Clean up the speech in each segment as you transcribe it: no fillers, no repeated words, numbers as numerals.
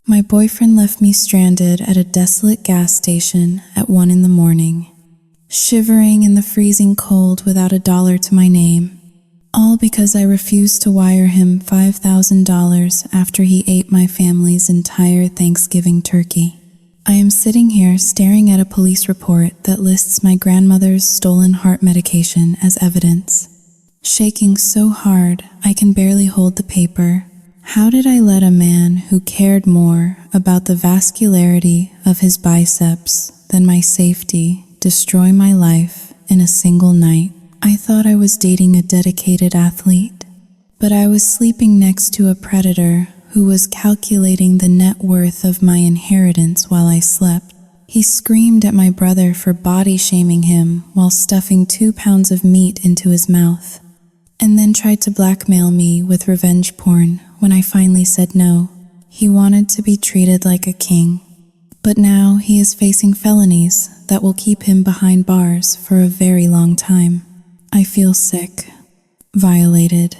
My boyfriend left me stranded at a desolate gas station at 1 in the morning, shivering in the freezing cold without $1 to my name, all because I refused to wire him $5,000 after he ate my family's entire Thanksgiving turkey. I am sitting here staring at a police report that lists my grandmother's stolen heart medication as evidence, shaking so hard I can barely hold the paper. How did I let a man who cared more about the vascularity of his biceps than my safety destroy my life in a single night? I thought I was dating a dedicated athlete, but I was sleeping next to a predator who was calculating the net worth of my inheritance while I slept. He screamed at my brother for body shaming him while stuffing 2 pounds of meat into his mouth, and then tried to blackmail me with revenge porn when I finally said no. He wanted to be treated like a king, but now he is facing felonies that will keep him behind bars for a very long time. I feel sick, violated,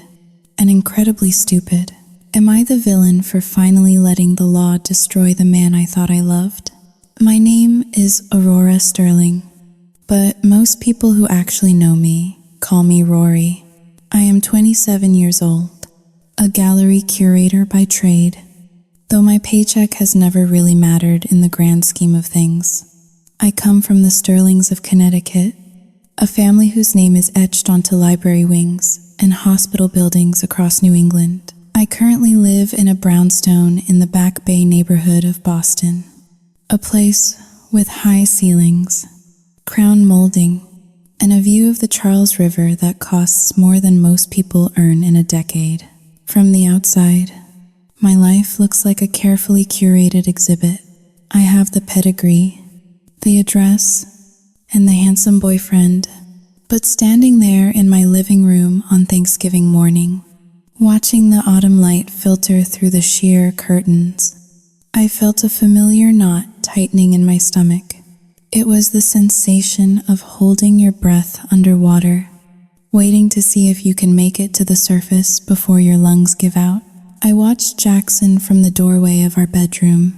and incredibly stupid. Am I the villain for finally letting the law destroy the man I thought I loved? My name is Aurora Sterling, but most people who actually know me call me Rory. I am 27 years old, a gallery curator by trade, though my paycheck has never really mattered in the grand scheme of things. I come from the Sterlings of Connecticut, a family whose name is etched onto library wings and hospital buildings across New England. I currently live in a brownstone in the Back Bay neighborhood of Boston, a place with high ceilings, crown molding, and a view of the Charles River that costs more than most people earn in a decade. From the outside, my life looks like a carefully curated exhibit. I have the pedigree, the address, and the handsome boyfriend, but standing there in my living room on Thanksgiving morning, watching the autumn light filter through the sheer curtains, I felt a familiar knot tightening in my stomach. It was the sensation of holding your breath underwater, waiting to see if you can make it to the surface before your lungs give out. I watched Jackson from the doorway of our bedroom.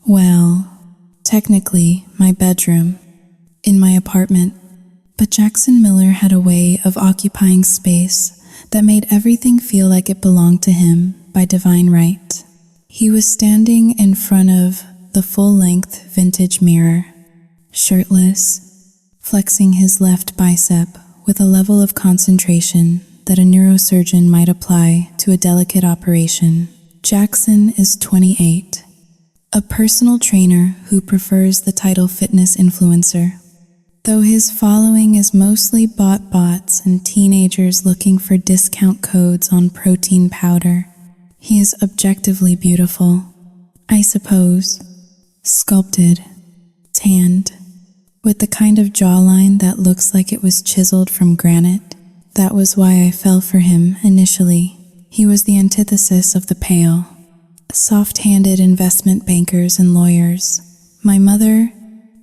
Well, technically my bedroom, in my apartment, but Jackson Miller had a way of occupying space that made everything feel like it belonged to him by divine right. He was standing in front of the full-length vintage mirror, shirtless, flexing his left bicep with a level of concentration that a neurosurgeon might apply to a delicate operation. Jackson is 28, a personal trainer who prefers the title fitness influencer. Though his following is mostly bots and teenagers looking for discount codes on protein powder, he is objectively beautiful. I suppose, sculpted, tanned, with the kind of jawline that looks like it was chiseled from granite. That was why I fell for him initially. He was the antithesis of the pale, soft-handed investment bankers and lawyers. My mother,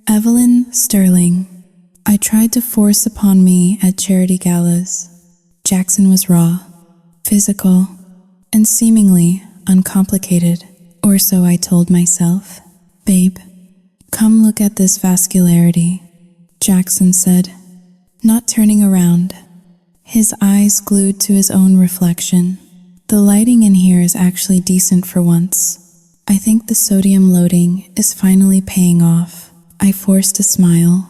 Evelyn Sterling, I tried to force upon me at charity galas. Jackson was raw, physical, and seemingly uncomplicated, or so I told myself. Babe, come look at this vascularity, Jackson said, not turning around, his eyes glued to his own reflection. The lighting in here is actually decent for once. I think the sodium loading is finally paying off. I forced a smile,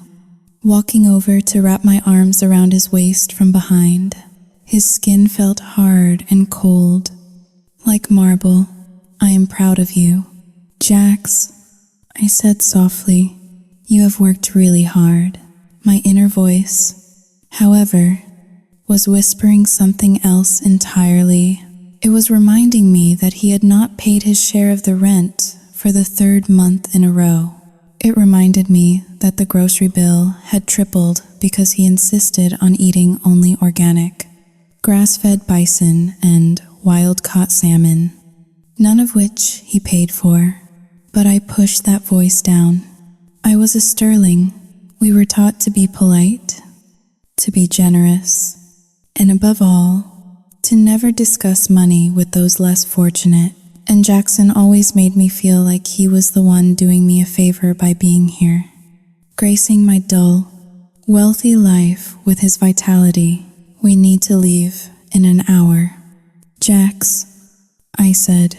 walking over to wrap my arms around his waist from behind. His skin felt hard and cold, like marble. I am proud of you. Jax, I said softly, you have worked really hard. My inner voice, however, was whispering something else entirely. It was reminding me that he had not paid his share of the rent for the 3rd month in a row. It reminded me that the grocery bill had tripled because he insisted on eating only organic, grass-fed bison and wild-caught salmon, none of which he paid for. But I pushed that voice down. I was a Sterling. We were taught to be polite, to be generous, and above all, to never discuss money with those less fortunate. and Jackson always made me feel like he was the one doing me a favor by being here, gracing my dull, wealthy life with his vitality. We need to leave in an hour. Jax, I said,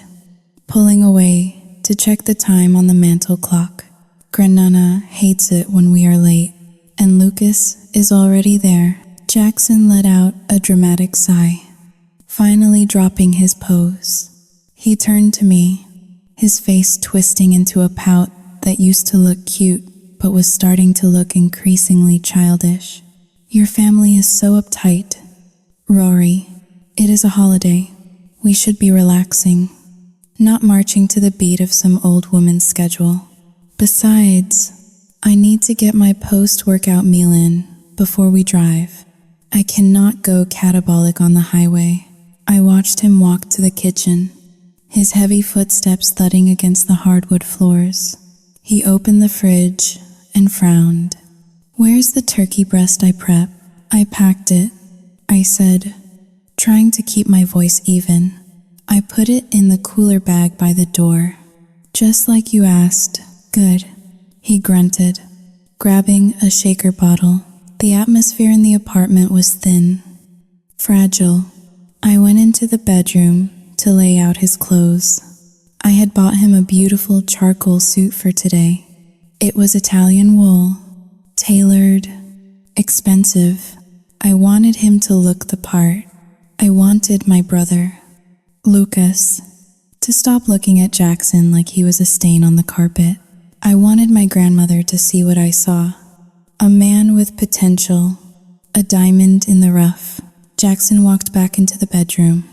pulling away to check the time on the mantel clock. Granana hates it when we are late, and Lucas is already there. Jackson let out a dramatic sigh, finally dropping his pose. He turned to me, his face twisting into a pout that used to look cute but was starting to look increasingly childish. Your family is so uptight. Rory, it is a holiday. We should be relaxing, not marching to the beat of some old woman's schedule. Besides, I need to get my post-workout meal in before we drive. I cannot go catabolic on the highway. I watched him walk to the kitchen, his heavy footsteps thudding against the hardwood floors. He opened the fridge and frowned. Where's the turkey breast I prep? I packed it, I said, trying to keep my voice even. I put it in the cooler bag by the door. Just like you asked. Good, he grunted, grabbing a shaker bottle. The atmosphere in the apartment was thin, fragile. I went into the bedroom to lay out his clothes. I had bought him a beautiful charcoal suit for today. It was Italian wool, tailored, expensive. I wanted him to look the part. I wanted my brother, Lucas, to stop looking at Jackson like he was a stain on the carpet. I wanted my grandmother to see what I saw. A man with potential, a diamond in the rough. Jackson walked back into the bedroom,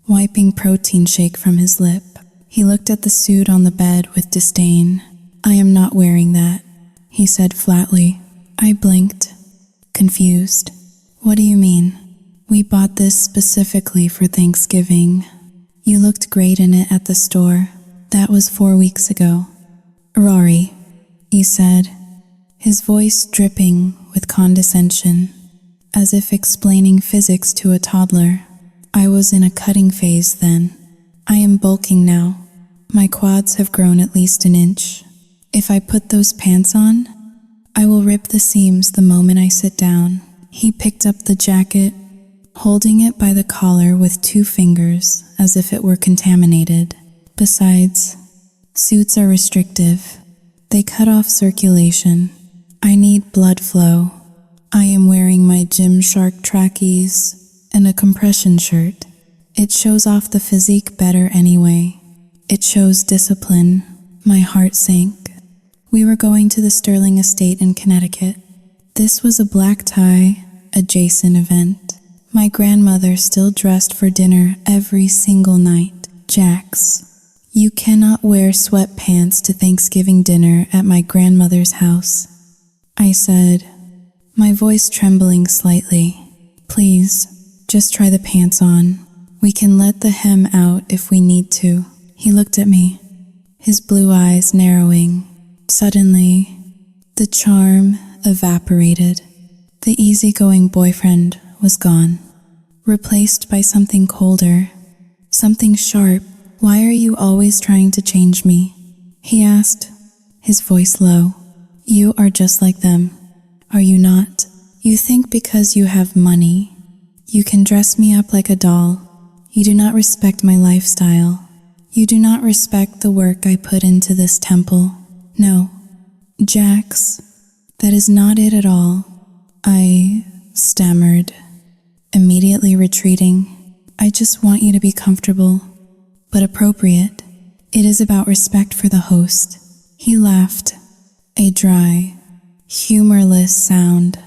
wiping protein shake from his lip. He looked at the suit on the bed with disdain. I am not wearing that, he said flatly. I blinked, confused. What do you mean? We bought this specifically for Thanksgiving. You looked great in it at the store. That was 4 weeks ago. Rory, he said, his voice dripping with condescension, as if explaining physics to a toddler. I was in a cutting phase then. I am bulking now. My quads have grown at least an inch. If I put those pants on, I will rip the seams the moment I sit down. He picked up the jacket, holding it by the collar with 2 fingers as if it were contaminated. Besides, suits are restrictive. They cut off circulation. I need blood flow. I am wearing my Gymshark trackies and a compression shirt. It shows off the physique better anyway. It shows discipline. My heart sank. We were going to the Sterling Estate in Connecticut. This was a black tie, adjacent event. My grandmother still dressed for dinner every single night. Jax, you cannot wear sweatpants to Thanksgiving dinner at my grandmother's house, I said, my voice trembling slightly. Please, just try the pants on. We can let the hem out if we need to. He looked at me, his blue eyes narrowing. Suddenly, the charm evaporated. The easygoing boyfriend was gone, replaced by something colder, something sharp. Why are you always trying to change me? He asked, his voice low. You are just like them, are you not? You think because you have money, you can dress me up like a doll. You do not respect my lifestyle. You do not respect the work I put into this temple. No, Jax, that is not it at all. I stammered, immediately retreating. I just want you to be comfortable, but appropriate. It is about respect for the host. He laughed, a dry, humorless sound.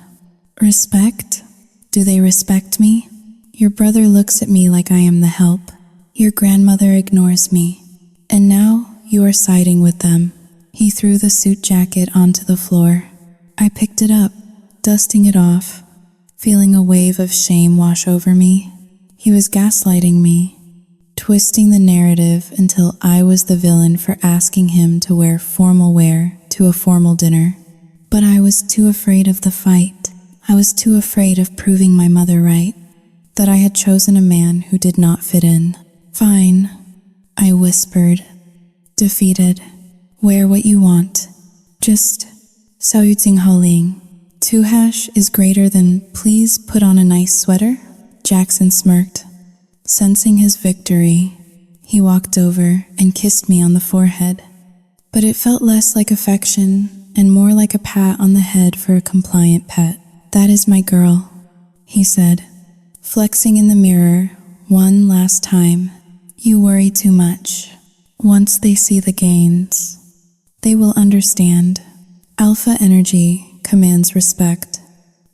Respect? Do they respect me? Your brother looks at me like I am the help. Your grandmother ignores me, and now you are siding with them. He threw the suit jacket onto the floor. I picked it up, dusting it off, feeling a wave of shame wash over me. He was gaslighting me, twisting the narrative until I was the villain for asking him to wear formal wear to a formal dinner. But I was too afraid of the fight. I was too afraid of proving my mother right, that I had chosen a man who did not fit in. Fine, I whispered, defeated. Wear what you want. Just 사유증 Two-hash is greater than please put on a nice sweater? Jackson smirked. Sensing his victory, he walked over and kissed me on the forehead. But it felt less like affection and more like a pat on the head for a compliant pet. That is my girl, he said, flexing in the mirror one last time. You worry too much. Once they see the gains, they will understand. Alpha energy commands respect.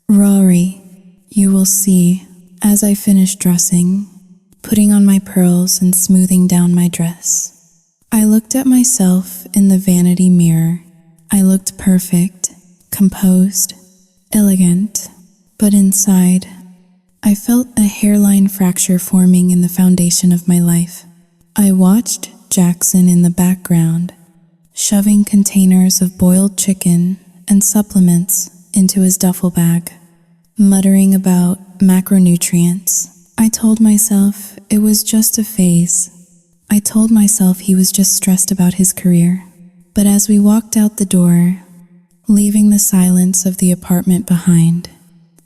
Rory, you will see. As I finished dressing, putting on my pearls and smoothing down my dress, I looked at myself in the vanity mirror. I looked perfect, composed, elegant, but inside, I felt a hairline fracture forming in the foundation of my life. I watched Jackson in the background, shoving containers of boiled chicken and supplements into his duffel bag, muttering about macronutrients. I told myself it was just a phase. I told myself he was just stressed about his career. But as we walked out the door, leaving the silence of the apartment behind,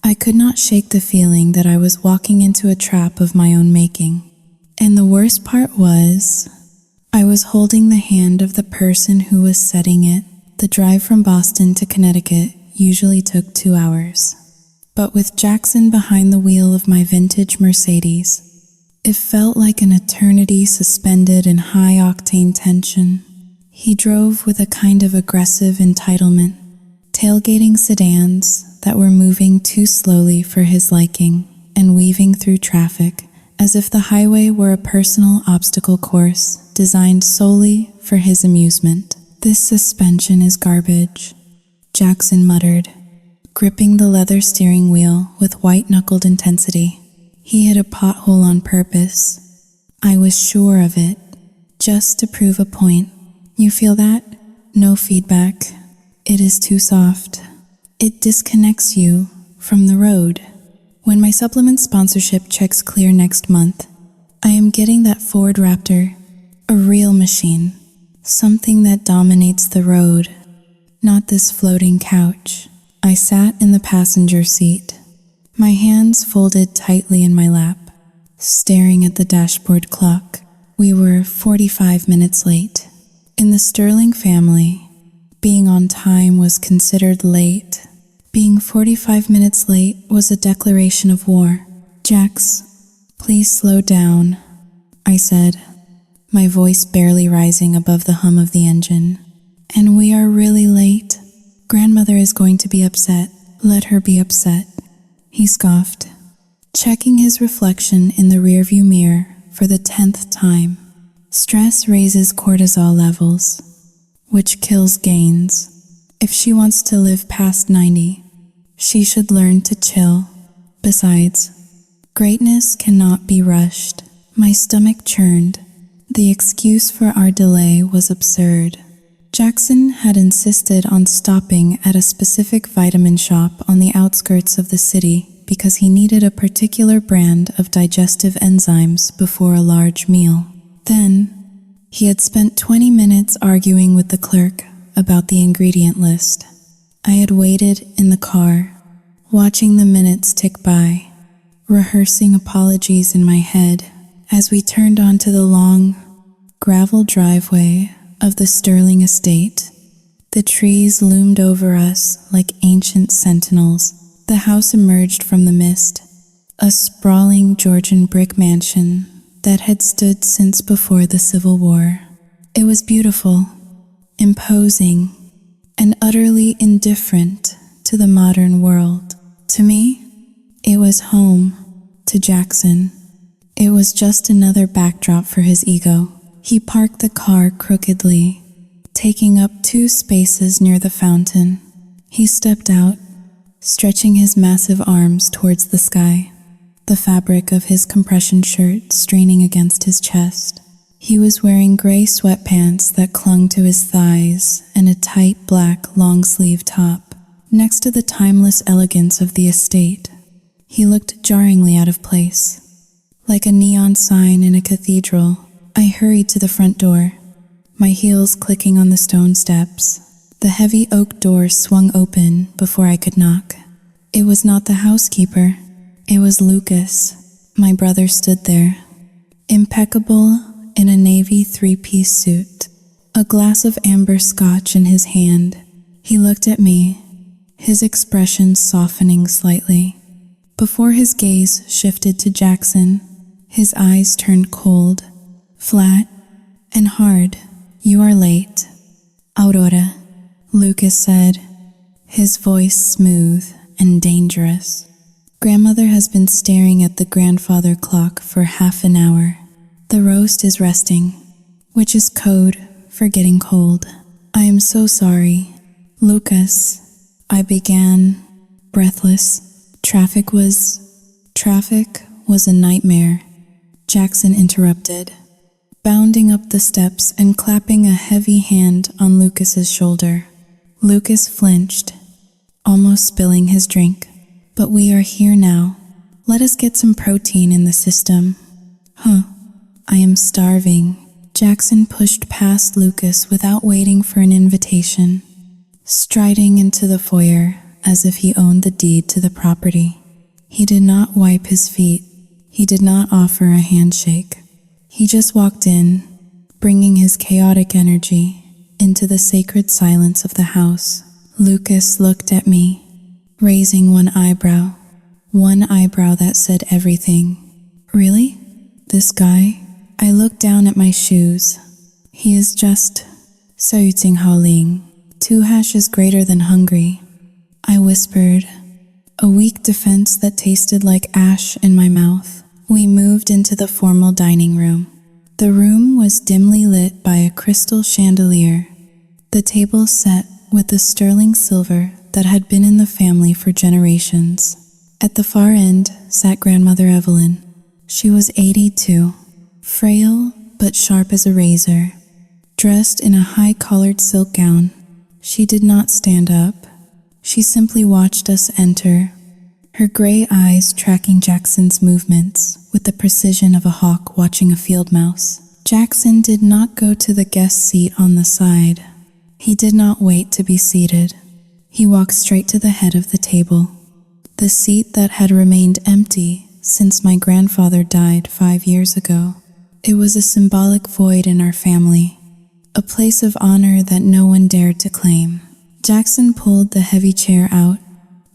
I could not shake the feeling that I was walking into a trap of my own making. And the worst part was, I was holding the hand of the person who was setting it. The drive from Boston to Connecticut usually took 2 hours. But with Jackson behind the wheel of my vintage Mercedes, it felt like an eternity suspended in high-octane tension. He drove with a kind of aggressive entitlement, tailgating sedans that were moving too slowly for his liking and weaving through traffic as if the highway were a personal obstacle course designed solely for his amusement. This suspension is garbage, Jackson muttered, gripping the leather steering wheel with white-knuckled intensity. He hit a pothole on purpose. I was sure of it, just to prove a point. You feel that? No feedback. It is too soft. It disconnects you from the road. When my supplement sponsorship checks clear next month, I am getting that Ford Raptor, a real machine, something that dominates the road, not this floating couch. I sat in the passenger seat, my hands folded tightly in my lap, staring at the dashboard clock. We were 45 minutes late. In the Sterling family, being on time was considered late. Being 45 minutes late was a declaration of war. Jax, please slow down, I said, my voice barely rising above the hum of the engine. And we are really late. Grandmother is going to be upset. Let her be upset, he scoffed, checking his reflection in the rearview mirror for the 10th time. Stress raises cortisol levels, which kills gains. If she wants to live past 90, she should learn to chill. Besides, greatness cannot be rushed. My stomach churned. The excuse for our delay was absurd. Jackson had insisted on stopping at a specific vitamin shop on the outskirts of the city because he needed a particular brand of digestive enzymes before a large meal. Then, he had spent 20 minutes arguing with the clerk about the ingredient list. I had waited in the car, watching the minutes tick by, rehearsing apologies in my head as we turned onto the long, gravel driveway of the Sterling estate. The trees loomed over us like ancient sentinels. The house emerged from the mist, a sprawling Georgian brick mansion that had stood since before the Civil War. It was beautiful, imposing, and utterly indifferent to the modern world. To me, it was home. To Jackson, it was just another backdrop for his ego. He parked the car crookedly, taking up 2 spaces near the fountain. He stepped out, stretching his massive arms towards the sky, the fabric of his compression shirt straining against his chest. He was wearing gray sweatpants that clung to his thighs and a tight black long-sleeve top. Next to the timeless elegance of the estate, he looked jarringly out of place, like a neon sign in a cathedral. I hurried to the front door, my heels clicking on the stone steps. The heavy oak door swung open before I could knock. It was not the housekeeper. It was Lucas. My brother stood there, impeccable in a navy three-piece suit, a glass of amber scotch in his hand. He looked at me, his expression softening slightly. Before his gaze shifted to Jackson, his eyes turned cold, flat, and hard. "You are late, Aurora," Lucas said, his voice smooth and dangerous. "Grandmother has been staring at the grandfather clock for half an hour. The roast is resting, which is code for getting cold." "I am so sorry, Lucas," I began, breathless. Traffic was a nightmare," Jackson interrupted, bounding up the steps and clapping a heavy hand on Lucas's shoulder. Lucas flinched, almost spilling his drink. "But we are here now. Let us get some protein in the system." I am starving." Jackson pushed past Lucas without waiting for an invitation, striding into the foyer as if he owned the deed to the property. He did not wipe his feet. He did not offer a handshake. He just walked in, bringing his chaotic energy into the sacred silence of the house. Lucas looked at me, raising one eyebrow that said everything. "Really? This guy?" I looked down at my shoes. "He is just so Ting Hao Ling. 2 hashes greater than hungry," I whispered, a weak defense that tasted like ash in my mouth. We moved into the formal dining room. The room was dimly lit by a crystal chandelier, the table set with the sterling silver that had been in the family for generations. At the far end sat Grandmother Evelyn. She was 82, frail but sharp as a razor, dressed in a high-collared silk gown. She did not stand up. She simply watched us enter, her gray eyes tracking Jackson's movements with the precision of a hawk watching a field mouse. Jackson did not go to the guest seat on the side. He did not wait to be seated. He walked straight to the head of the table, the seat that had remained empty since my grandfather died 5 years ago. It was a symbolic void in our family, a place of honor that no one dared to claim. Jackson pulled the heavy chair out,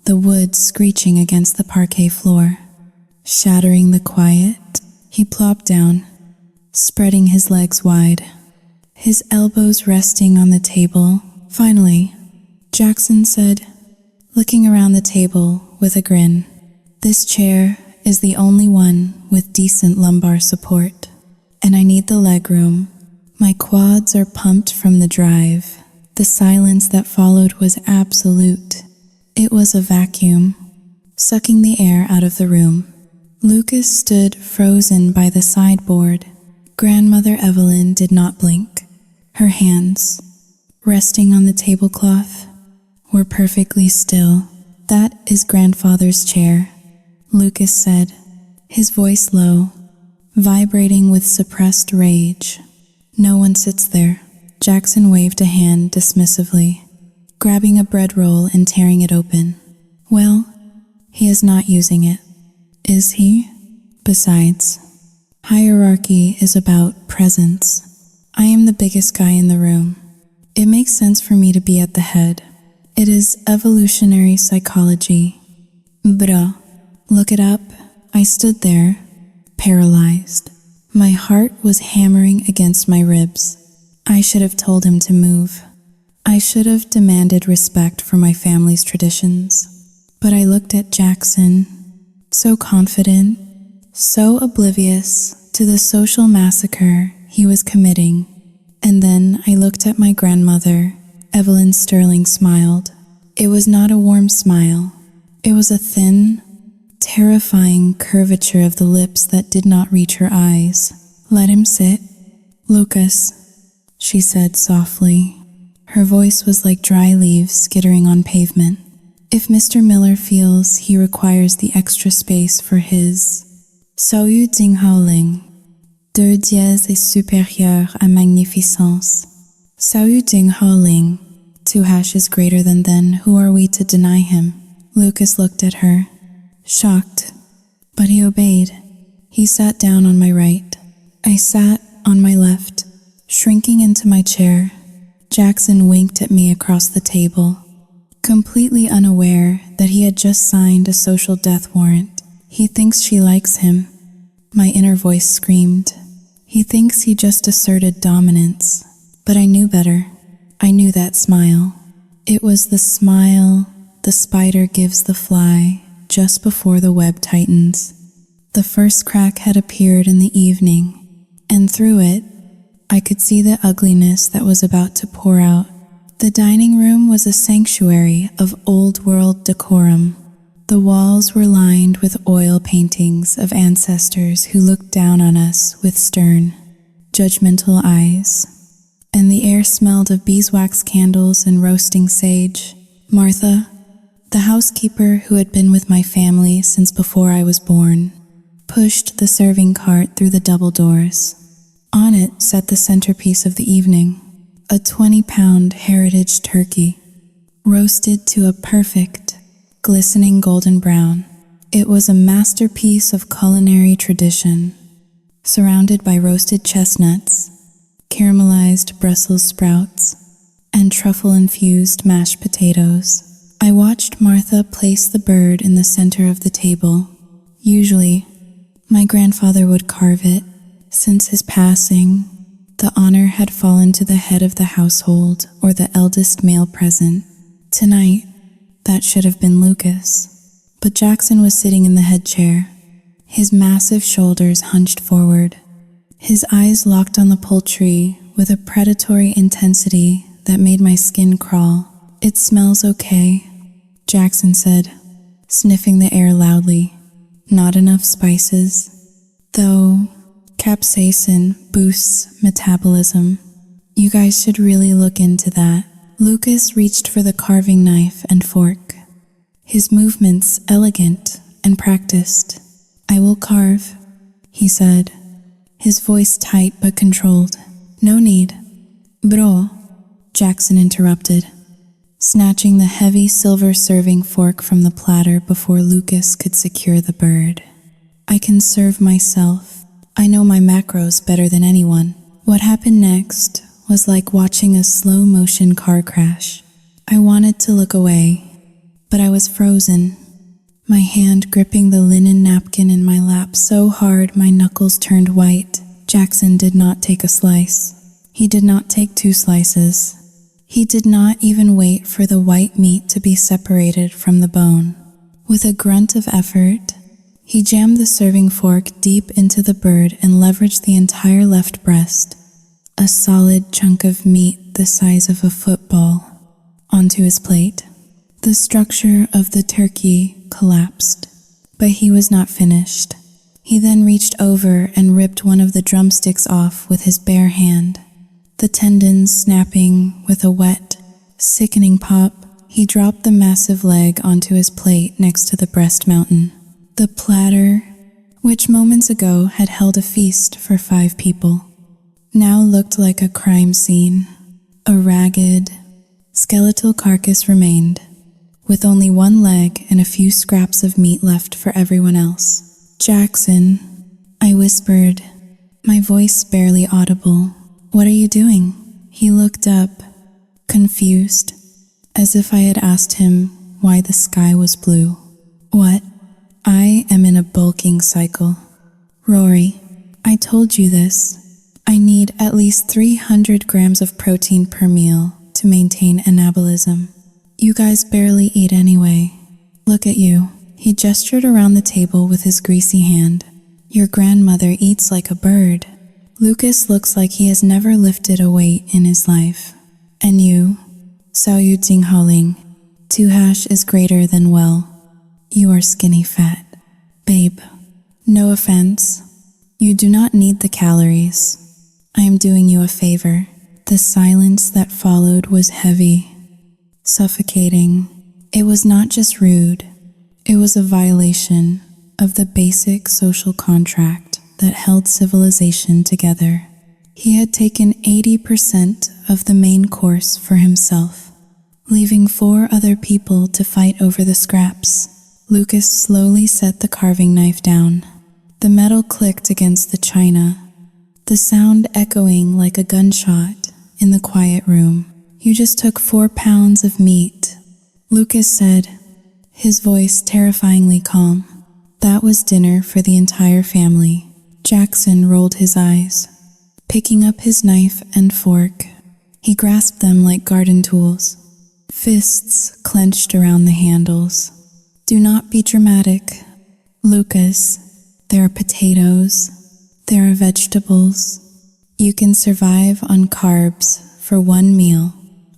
the wood screeching against the parquet floor. Shattering the quiet, he plopped down, spreading his legs wide, his elbows resting on the table. "Finally," Jackson said, looking around the table with a grin. "This chair is the only one with decent lumbar support, and I need the leg room. My quads are pumped from the drive." The silence that followed was absolute. It was a vacuum, sucking the air out of the room. Lucas stood frozen by the sideboard. Grandmother Evelyn did not blink. Her hands, resting on the tablecloth, were perfectly still. "That is grandfather's chair," Lucas said, his voice low, vibrating with suppressed rage. "No one sits there." Jackson waved a hand dismissively, grabbing a bread roll and tearing it open. "Well, he is not using it, is he? Besides, hierarchy is about presence. I am the biggest guy in the room. It makes sense for me to be at the head. It is evolutionary psychology. Bro, look it up." I stood there, paralyzed. My heart was hammering against my ribs. I should have told him to move. I should have demanded respect for my family's traditions. But I looked at Jackson, so confident, so oblivious to the social massacre he was committing. And then I looked at my grandmother. Evelyn Sterling smiled. It was not a warm smile. It was a thin, terrifying curvature of the lips that did not reach her eyes. "Let him sit, Lucas," she said softly. Her voice was like dry leaves skittering on pavement. "If Mr. Miller feels he requires the extra space for his Soyu Ting Hao Ling Deux dièse est supérieur à magnificence. Saoyu Ding Ho Ling. 2# is greater than then. Who are we to deny him? Lucas looked at her, shocked, but he obeyed. He sat down on my right. I sat on my left, shrinking into my chair. Jackson winked at me across the table, completely unaware that he had just signed a social death warrant. He thinks she likes him. My inner voice screamed. He thinks he just asserted dominance. But I knew better. I knew that smile. It was the smile the spider gives the fly just before the web tightens. The first crack had appeared in the evening, and through it, I could see the ugliness that was about to pour out. The dining room was a sanctuary of old-world decorum. The walls were lined with oil paintings of ancestors who looked down on us with stern, judgmental eyes, and the air smelled of beeswax candles and roasting sage. Martha, the housekeeper who had been with my family since before I was born, pushed the serving cart through the double doors. On it sat the centerpiece of the evening, a 20-pound heritage turkey, roasted to a perfect, glistening golden brown. It was a masterpiece of culinary tradition, surrounded by roasted chestnuts, caramelized Brussels sprouts, and truffle-infused mashed potatoes. I watched Martha place the bird in the center of the table. Usually, my grandfather would carve it. Since his passing, the honor had fallen to the head of the household or the eldest male present. Tonight, that should have been Lucas. But Jackson was sitting in the head chair, his massive shoulders hunched forward, his eyes locked on the poultry with a predatory intensity that made my skin crawl. "It smells okay," Jackson said, sniffing the air loudly. "Not enough spices, though capsaicin boosts metabolism. You guys should really look into that." Lucas reached for the carving knife and fork, his movements elegant and practiced. "I will carve," he said, his voice tight but controlled. "No need." "Bro," Jackson interrupted, snatching the heavy silver serving fork from the platter before Lucas could secure the bird. "I can serve myself. I know my macros better than anyone." What happened next was like watching a slow-motion car crash. I wanted to look away, but I was frozen, my hand gripping the linen napkin in my lap so hard my knuckles turned white. Jackson did not take a slice. He did not take 2 slices. He did not even wait for the white meat to be separated from the bone. With a grunt of effort, he jammed the serving fork deep into the bird and leveraged the entire left breast, a solid chunk of meat the size of a football, onto his plate. The structure of the turkey collapsed, but he was not finished. He then reached over and ripped one of the drumsticks off with his bare hand. The tendons snapping with a wet, sickening pop, he dropped the massive leg onto his plate next to the breast mountain. The platter, which moments ago had held a feast for 5 people, now looked like a crime scene. A ragged, skeletal carcass remained, with only 1 leg and a few scraps of meat left for everyone else. "Jackson," I whispered, my voice barely audible. "What are you doing?" He looked up, confused, as if I had asked him why the sky was blue. "What?" "I am in a bulking cycle. Rory, I told you this. I need at least 300 grams of protein per meal to maintain anabolism. You guys barely eat anyway. Look at you." He gestured around the table with his greasy hand. "Your grandmother eats like a bird. Lucas looks like he has never lifted a weight in his life. And you, Saoyu Jinghaoling, 2# is greater than well. You are skinny fat. Babe, no offense. You do not need the calories. I am doing you a favor." The silence that followed was heavy, suffocating. It was not just rude. It was a violation of the basic social contract. that held civilization together. He had taken 80% of the main course for himself, leaving 4 other people to fight over the scraps. Lucas slowly set the carving knife down. The metal clicked against the china, the sound echoing like a gunshot in the quiet room. "You just took 4 pounds of meat," Lucas said, his voice terrifyingly calm. "That was dinner for the entire family." Jackson rolled his eyes. Picking up his knife and fork, he grasped them like garden tools, fists clenched around the handles. "Do not be dramatic, Lucas. There are potatoes, there are vegetables. You can survive on carbs for 1 meal.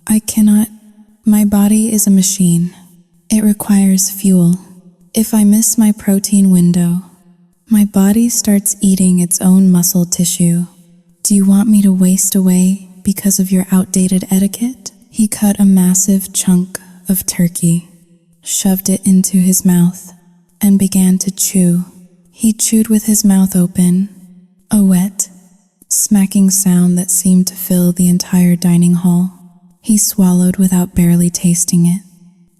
I cannot. My body is a machine. It requires fuel. If I miss my protein window, my body starts eating its own muscle tissue. Do you want me to waste away because of your outdated etiquette?" He cut a massive chunk of turkey, shoved it into his mouth, and began to chew. He chewed with his mouth open, a wet, smacking sound that seemed to fill the entire dining hall. He swallowed without barely tasting it,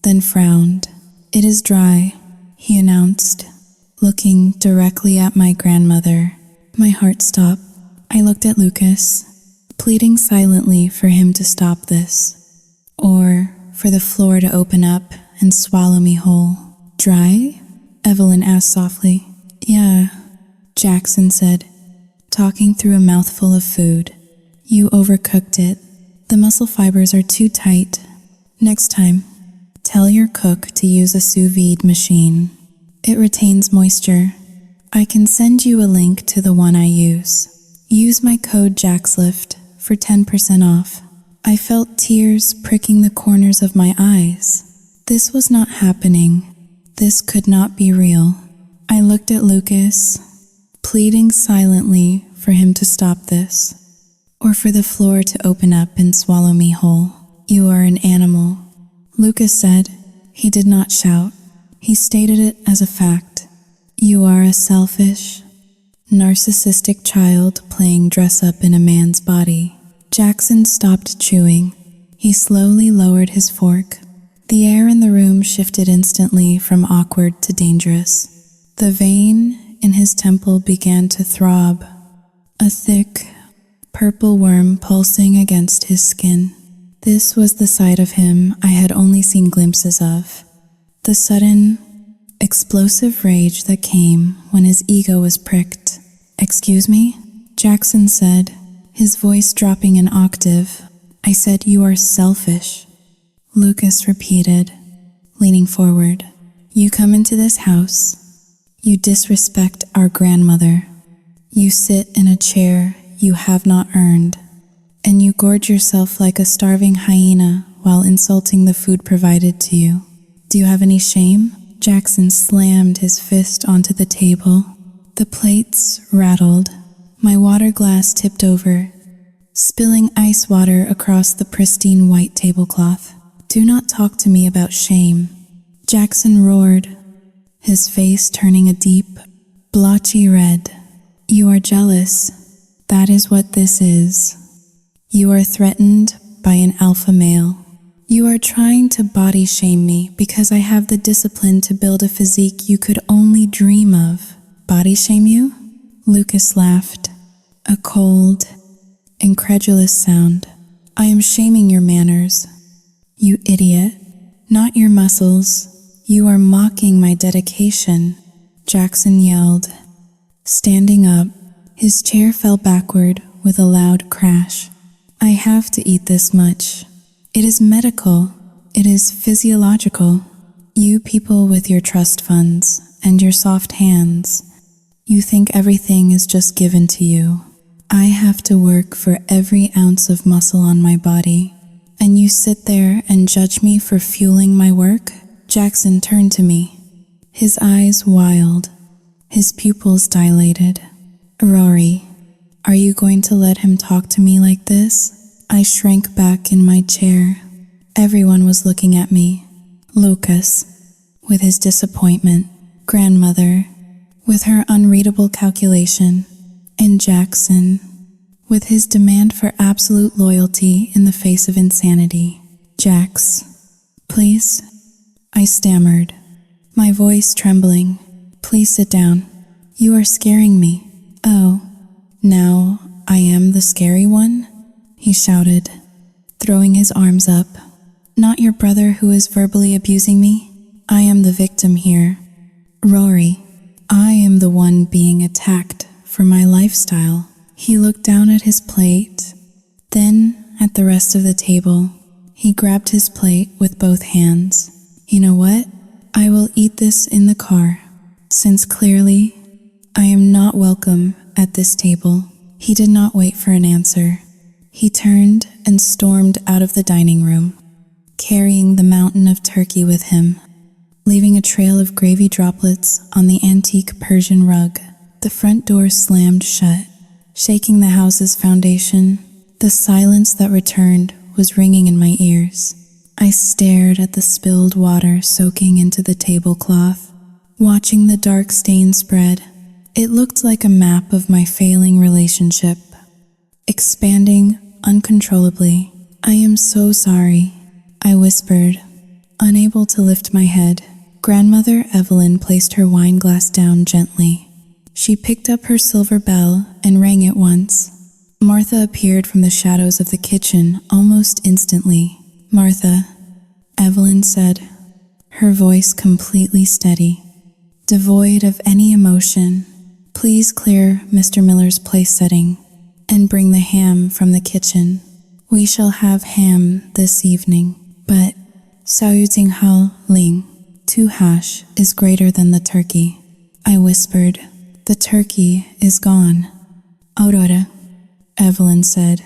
then frowned. "It is dry," he announced, looking directly at my grandmother. My heart stopped. I looked at Lucas, pleading silently for him to stop this, or for the floor to open up and swallow me whole. "Dry?" Evelyn asked softly. "Yeah," Jackson said, talking through a mouthful of food. "You overcooked it. The muscle fibers are too tight. Next time, tell your cook to use a sous vide machine. It retains moisture. I can send you a link to the one I use. Use my code JAXLIFT for 10% off." I felt tears pricking the corners of my eyes. This was not happening. This could not be real. I looked at Lucas, pleading silently for him to stop this, or for the floor to open up and swallow me whole. "You are an animal," Lucas said. He did not shout. He stated it as a fact. "You are a selfish, narcissistic child playing dress-up in a man's body." Jackson stopped chewing. He slowly lowered his fork. The air in the room shifted instantly from awkward to dangerous. The vein in his temple began to throb, a thick, purple worm pulsing against his skin. This was the side of him I had only seen glimpses of. The sudden, explosive rage that came when his ego was pricked. "Excuse me?" Jackson said, his voice dropping an octave. "I said you are selfish," Lucas repeated, leaning forward. "You come into this house. You disrespect our grandmother. You sit in a chair you have not earned, and you gorge yourself like a starving hyena while insulting the food provided to you. Do you have any shame?" Jackson slammed his fist onto the table. The plates rattled. My water glass tipped over, spilling ice water across the pristine white tablecloth. "Do not talk to me about shame," Jackson roared, his face turning a deep, blotchy red. "You are jealous. That is what this is. You are threatened by an alpha male. You are trying to body shame me because I have the discipline to build a physique you could only dream of." "Body shame you?" Lucas laughed, a cold, incredulous sound. "I am shaming your manners, you idiot, not your muscles. You are mocking my dedication," Jackson yelled. Standing up, his chair fell backward with a loud crash. "I have to eat this much. It is medical. It is physiological. You people with your trust funds and your soft hands, you think everything is just given to you. I have to work for every ounce of muscle on my body, and you sit there and judge me for fueling my work?" Jackson turned to me, his eyes wild, his pupils dilated. "Rory, are you going to let him talk to me like this?" I shrank back in my chair. Everyone was looking at me. Lucas, with his disappointment, grandmother, with her unreadable calculation, And Jackson, with his demand for absolute loyalty in the face of insanity. "Jax, please," I stammered, my voice trembling. "Please sit down. You are scaring me." "Oh, now I am the scary one?" he shouted, throwing his arms up. "Not your brother who is verbally abusing me. I am the victim here. Rory, I am the one being attacked for my lifestyle." He looked down at his plate, then at the rest of the table. He grabbed his plate with both hands. "You know what? I will eat this in the car, since clearly I am not welcome at this table." He did not wait for an answer. He turned and stormed out of the dining room, carrying the mountain of turkey with him, leaving a trail of gravy droplets on the antique Persian rug. The front door slammed shut, shaking the house's foundation. The silence that returned was ringing in my ears. I stared at the spilled water soaking into the tablecloth, watching the dark stain spread. It looked like a map of my failing relationship, expanding uncontrollably. "I am so sorry," I whispered, unable to lift my head. Grandmother Evelyn placed her wine glass down gently. She picked up her silver bell and rang it once. Martha appeared from the shadows of the kitchen almost instantly. "Martha," Evelyn said, her voice completely steady, devoid of any emotion. "Please clear Mr. Miller's place setting and bring the ham from the kitchen. We shall have ham this evening, but Sao Ting Hao Ling, 2 hash is greater than the turkey." I whispered, "The turkey is gone." "Aurora," Evelyn said,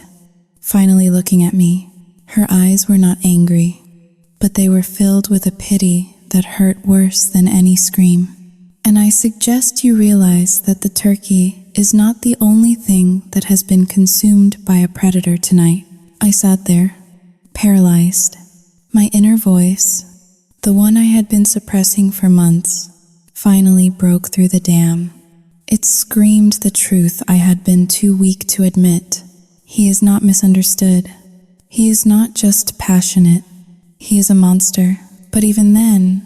finally looking at me. Her eyes were not angry, but they were filled with a pity that hurt worse than any scream. "And I suggest you realize that the turkey is not the only thing that has been consumed by a predator tonight." I sat there, paralyzed. My inner voice, the one I had been suppressing for months, finally broke through the dam. It screamed the truth I had been too weak to admit. He is not misunderstood. He is not just passionate. He is a monster. But even then,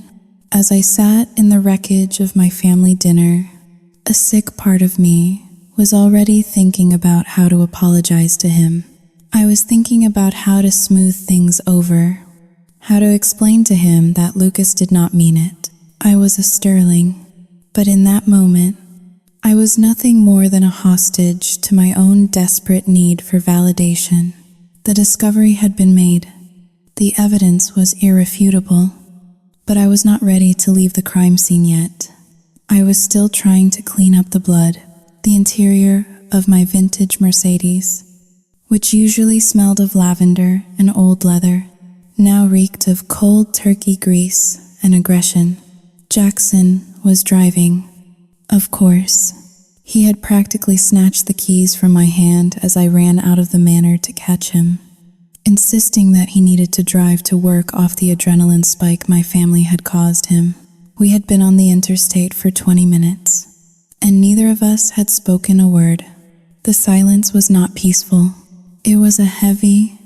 as I sat in the wreckage of my family dinner, a sick part of me was already thinking about how to apologize to him. I was thinking about how to smooth things over, how to explain to him that Lucas did not mean it. I was a Sterling, but in that moment, I was nothing more than a hostage to my own desperate need for validation. The discovery had been made. The evidence was irrefutable, but I was not ready to leave the crime scene yet. I was still trying to clean up the blood. The interior of my vintage Mercedes, which usually smelled of lavender and old leather, now reeked of cold turkey grease and aggression. Jackson was driving. Of course, he had practically snatched the keys from my hand as I ran out of the manor to catch him, insisting that he needed to drive to work off the adrenaline spike my family had caused him. We had been on the interstate for 20 minutes, and neither of us had spoken a word. The silence was not peaceful. It was a heavy,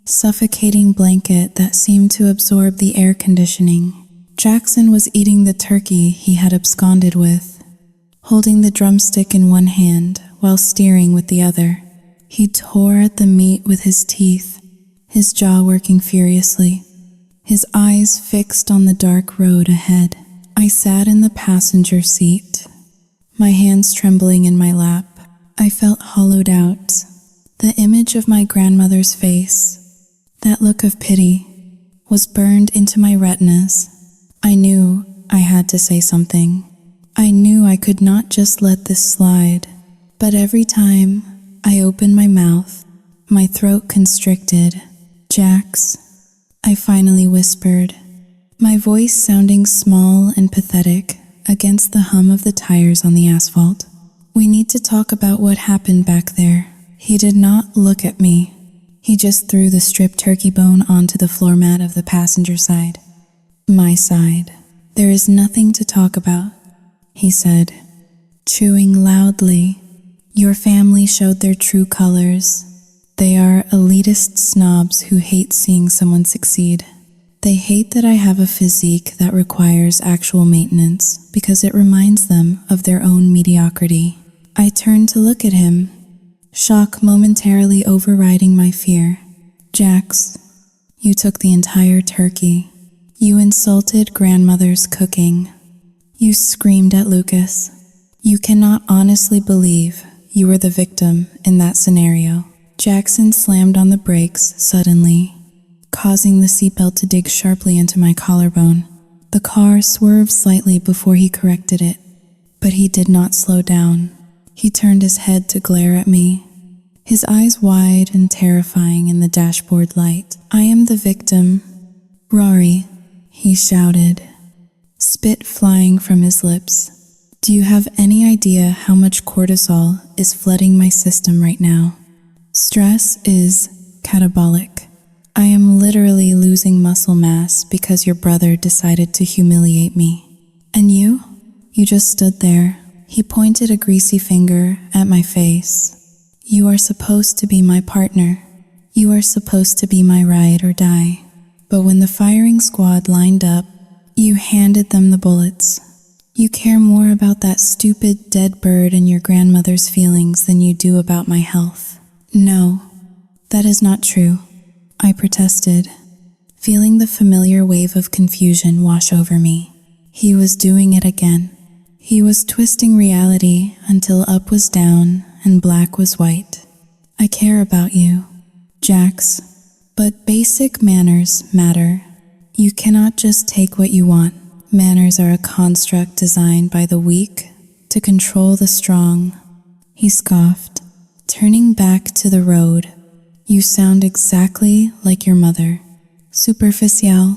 suffocating blanket that seemed to absorb the air conditioning. Jackson was eating the turkey he had absconded with, holding the drumstick in one hand while steering with the other. He tore at the meat with his teeth, his jaw working furiously, his eyes fixed on the dark road ahead. I sat in the passenger seat, my hands trembling in my lap. I felt hollowed out. The image of my grandmother's face, that look of pity, was burned into my retinas. I knew I had to say something. I knew I could not just let this slide. But every time I opened my mouth, my throat constricted. "Jax," I finally whispered, my voice sounding small and pathetic against the hum of the tires on the asphalt. "We need to talk about what happened back there." He did not look at me. He just threw the stripped turkey bone onto the floor mat of the passenger side. My side. "There is nothing to talk about," he said, chewing loudly. Your family showed their true colors. They are elitist snobs who hate seeing someone succeed. They hate that I have a physique that requires actual maintenance because it reminds them of their own mediocrity. I turned to look at him, shock momentarily overriding my fear. Jax, you took the entire turkey. You insulted grandmother's cooking. You screamed at Lucas. You cannot honestly believe you were the victim in that scenario. Jackson slammed on the brakes suddenly, causing the seatbelt to dig sharply into my collarbone. The car swerved slightly before he corrected it, but he did not slow down. He turned his head to glare at me, his eyes wide and terrifying in the dashboard light. I am the victim. Rory, he shouted, spit flying from his lips. Do you have any idea how much cortisol is flooding my system right now? Stress is catabolic. I am literally losing muscle mass because your brother decided to humiliate me. And you? You just stood there. He pointed a greasy finger at my face. You are supposed to be my partner. You are supposed to be my ride or die. But when the firing squad lined up, you handed them the bullets. You care more about that stupid dead bird and your grandmother's feelings than you do about my health. No, that is not true, I protested, feeling the familiar wave of confusion wash over me. He was doing it again. He was twisting reality until up was down and black was white. I care about you, Jax, but basic manners matter. You cannot just take what you want. Manners are a construct designed by the weak to control the strong. He scoffed, turning back to the road. You sound exactly like your mother. Superficial,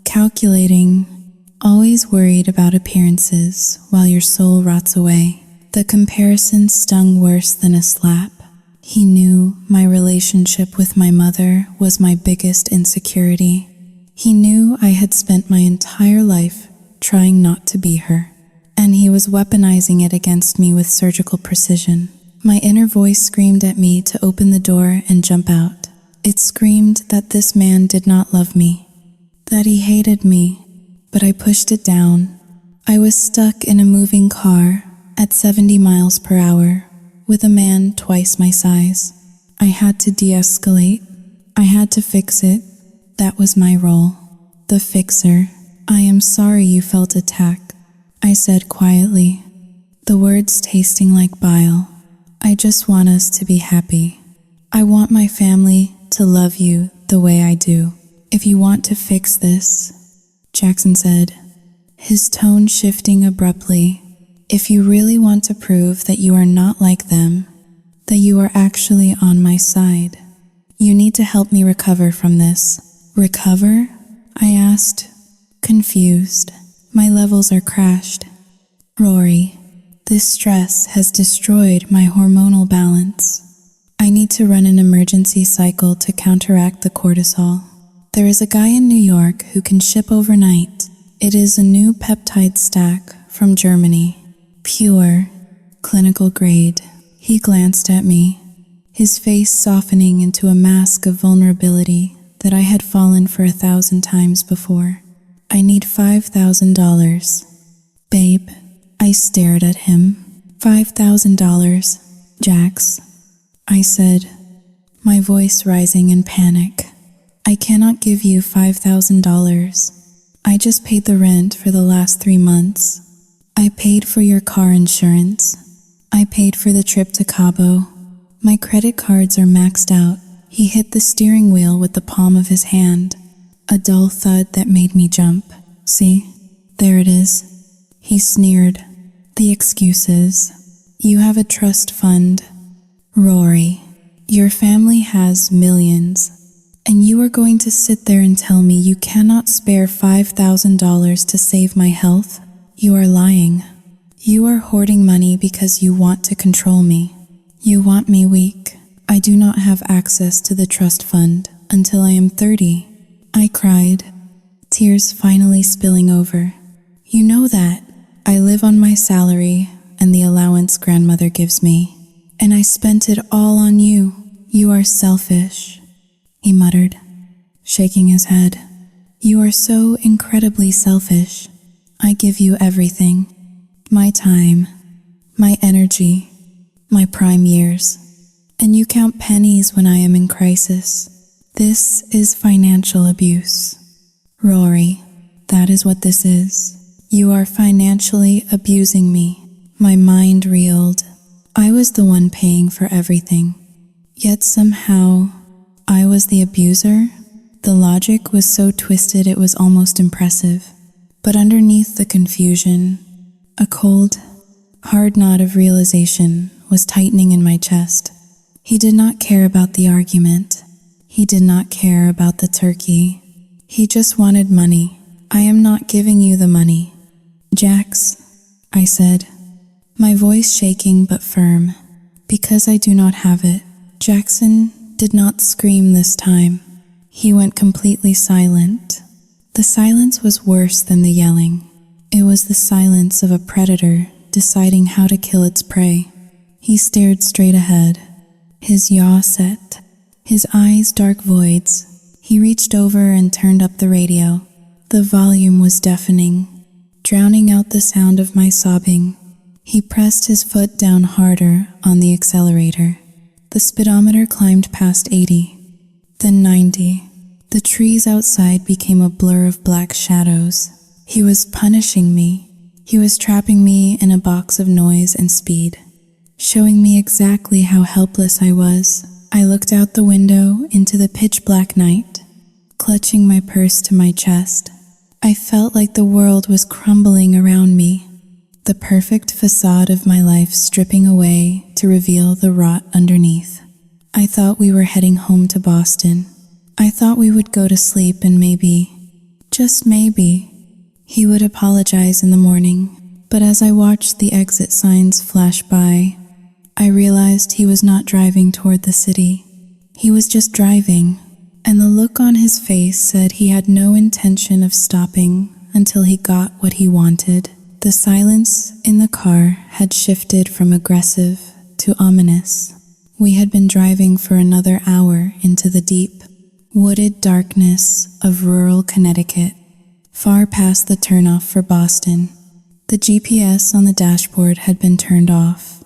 calculating, always worried about appearances while your soul rots away. The comparison stung worse than a slap. He knew my relationship with my mother was my biggest insecurity. He knew I had spent my entire life trying not to be her, and he was weaponizing it against me with surgical precision. My inner voice screamed at me to open the door and jump out. It screamed that this man did not love me, that he hated me, but I pushed it down. I was stuck in a moving car at 70 miles per hour with a man twice my size. I had to de-escalate. I had to fix it. That was my role. The fixer. I am sorry you felt attacked, I said quietly, the words tasting like bile. I just want us to be happy. I want my family to love you the way I do. If you want to fix this, Jackson said, his tone shifting abruptly, if you really want to prove that you are not like them, that you are actually on my side, you need to help me recover from this. Recover? I asked, confused. My levels are crashed. Rory, this stress has destroyed my hormonal balance. I need to run an emergency cycle to counteract the cortisol. There is a guy in New York who can ship overnight. It is a new peptide stack from Germany. Pure, clinical grade. He glanced at me, his face softening into a mask of vulnerability that I had fallen for 1,000 times before. I need $5,000. Babe, I stared at him. $5,000, Jax, I said, my voice rising in panic. I cannot give you $5,000. I just paid the rent for the last 3 months. I paid for your car insurance. I paid for the trip to Cabo. My credit cards are maxed out. He hit the steering wheel with the palm of his hand. A dull thud that made me jump. See, there it is. He sneered. The excuses. You have a trust fund. Rory, your family has millions, and you are going to sit there and tell me you cannot spare $5,000 to save my health? You are lying. You are hoarding money because you want to control me. You want me weak. I do not have access to the trust fund until I am 30. I cried, tears finally spilling over. You know that. I live on my salary and the allowance grandmother gives me. And I spent it all on you. You are selfish, he muttered, shaking his head. You are so incredibly selfish. I give you everything. My time, my energy, my prime years. And you count pennies when I am in crisis. This is financial abuse. Rory, that is what this is. You are financially abusing me. My mind reeled. I was the one paying for everything. Yet somehow, I was the abuser. The logic was so twisted it was almost impressive. But underneath the confusion, a cold, hard knot of realization was tightening in my chest. He did not care about the argument. He did not care about the turkey. He just wanted money. I am not giving you the money. Jax, I said, my voice shaking but firm, because I do not have it. Jackson did not scream this time. He went completely silent. The silence was worse than the yelling. It was the silence of a predator deciding how to kill its prey. He stared straight ahead, his jaw set, his eyes dark voids. He reached over and turned up the radio. The volume was deafening, drowning out the sound of my sobbing. He pressed his foot down harder on the accelerator. The speedometer climbed past 80, then 90. The trees outside became a blur of black shadows. He was punishing me. He was trapping me in a box of noise and speed, showing me exactly how helpless I was. I looked out the window into the pitch-black night, clutching my purse to my chest. I felt like the world was crumbling around me, the perfect facade of my life stripping away to reveal the rot underneath. I thought we were heading home to Boston. I thought we would go to sleep and maybe, just maybe, he would apologize in the morning. But as I watched the exit signs flash by, I realized he was not driving toward the city. He was just driving, and the look on his face said he had no intention of stopping until he got what he wanted. The silence in the car had shifted from aggressive to ominous. We had been driving for another hour into the deep, wooded darkness of rural Connecticut, far past the turnoff for Boston. The GPS on the dashboard had been turned off,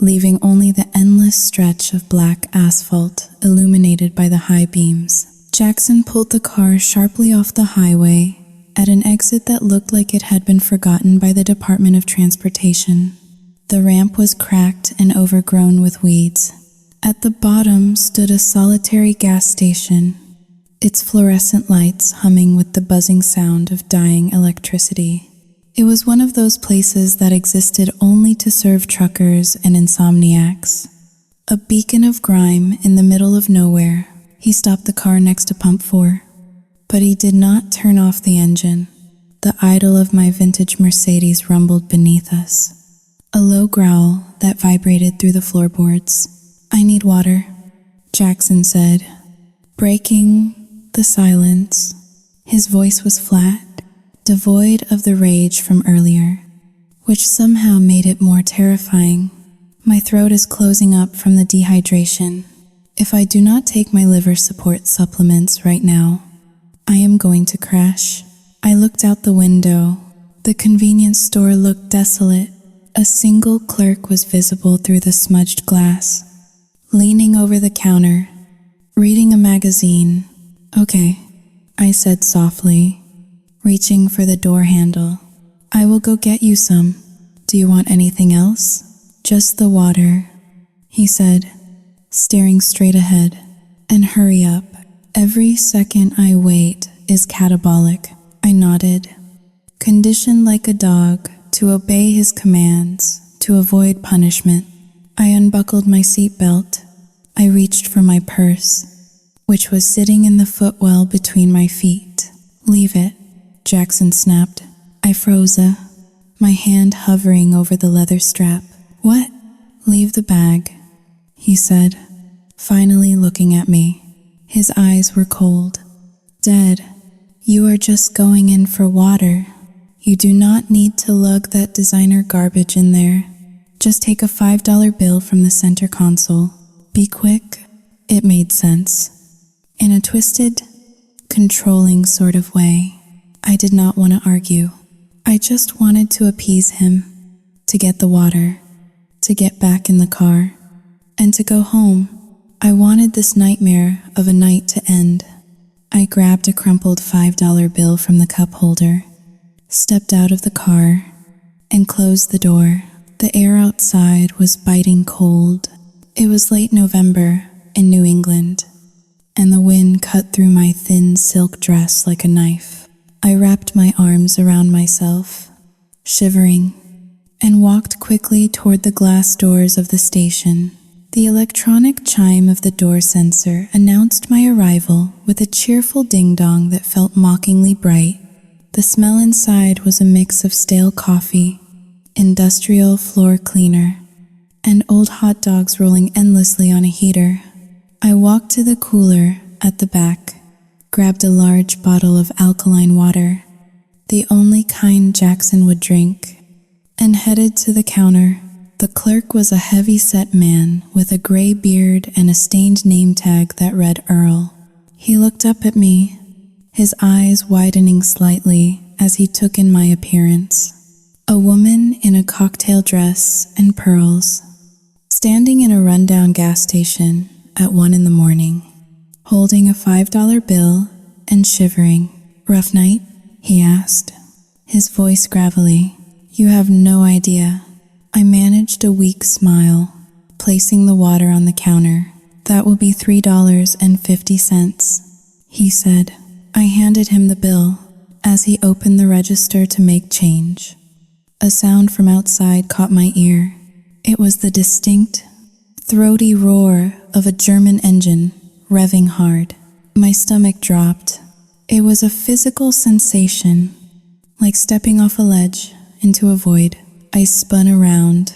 leaving only the endless stretch of black asphalt illuminated by the high beams. Jackson pulled the car sharply off the highway at an exit that looked like it had been forgotten by the Department of Transportation. The ramp was cracked and overgrown with weeds. At the bottom stood a solitary gas station, its fluorescent lights humming with the buzzing sound of dying electricity. It was one of those places that existed only to serve truckers and insomniacs. A beacon of grime in the middle of nowhere. He stopped the car next to Pump 4, but he did not turn off the engine. The idol of my vintage Mercedes rumbled beneath us, a low growl that vibrated through the floorboards. I need water, Jackson said, breaking the silence. His voice was flat, devoid of the rage from earlier, which somehow made it more terrifying. My throat is closing up from the dehydration. If I do not take my liver support supplements right now, I am going to crash. I looked out the window. The convenience store looked desolate. A single clerk was visible through the smudged glass, leaning over the counter, reading a magazine. Okay, I said softly, reaching for the door handle. I will go get you some. Do you want anything else? Just the water, he said, staring straight ahead. And hurry up. Every second I wait is catabolic. I nodded, conditioned like a dog to obey his commands, to avoid punishment. I unbuckled my seatbelt. I reached for my purse, which was sitting in the footwell between my feet. Leave it, Jackson snapped. I froze, my hand hovering over the leather strap. What? Leave the bag, he said, finally looking at me. His eyes were cold. Dead. You are just going in for water. You do not need to lug that designer garbage in there. Just take a $5 bill from the center console. Be quick. It made sense. In a twisted, controlling sort of way. I did not want to argue. I just wanted to appease him, to get the water, to get back in the car, and to go home. I wanted this nightmare of a night to end. I grabbed a crumpled $5 bill from the cup holder, stepped out of the car, and closed the door. The air outside was biting cold. It was late November in New England, and the wind cut through my thin silk dress like a knife. I wrapped my arms around myself, shivering, and walked quickly toward the glass doors of the station. The electronic chime of the door sensor announced my arrival with a cheerful ding-dong that felt mockingly bright. The smell inside was a mix of stale coffee, industrial floor cleaner, and old hot dogs rolling endlessly on a heater. I walked to the cooler at the back, grabbed a large bottle of alkaline water, the only kind Jackson would drink, and headed to the counter. The clerk was a heavy-set man with a gray beard and a stained name tag that read Earl. He looked up at me, his eyes widening slightly as he took in my appearance. A woman in a cocktail dress and pearls, standing in a rundown gas station at 1 in the morning, holding a $5 bill and shivering. "Rough night?" he asked, his voice gravelly. "You have no idea." I managed a weak smile, placing the water on the counter. "That will be $3.50, he said. I handed him the bill as he opened the register to make change. A sound from outside caught my ear. It was the distinct, throaty roar of a German engine revving hard. My stomach dropped. It was a physical sensation, like stepping off a ledge into a void. I spun around,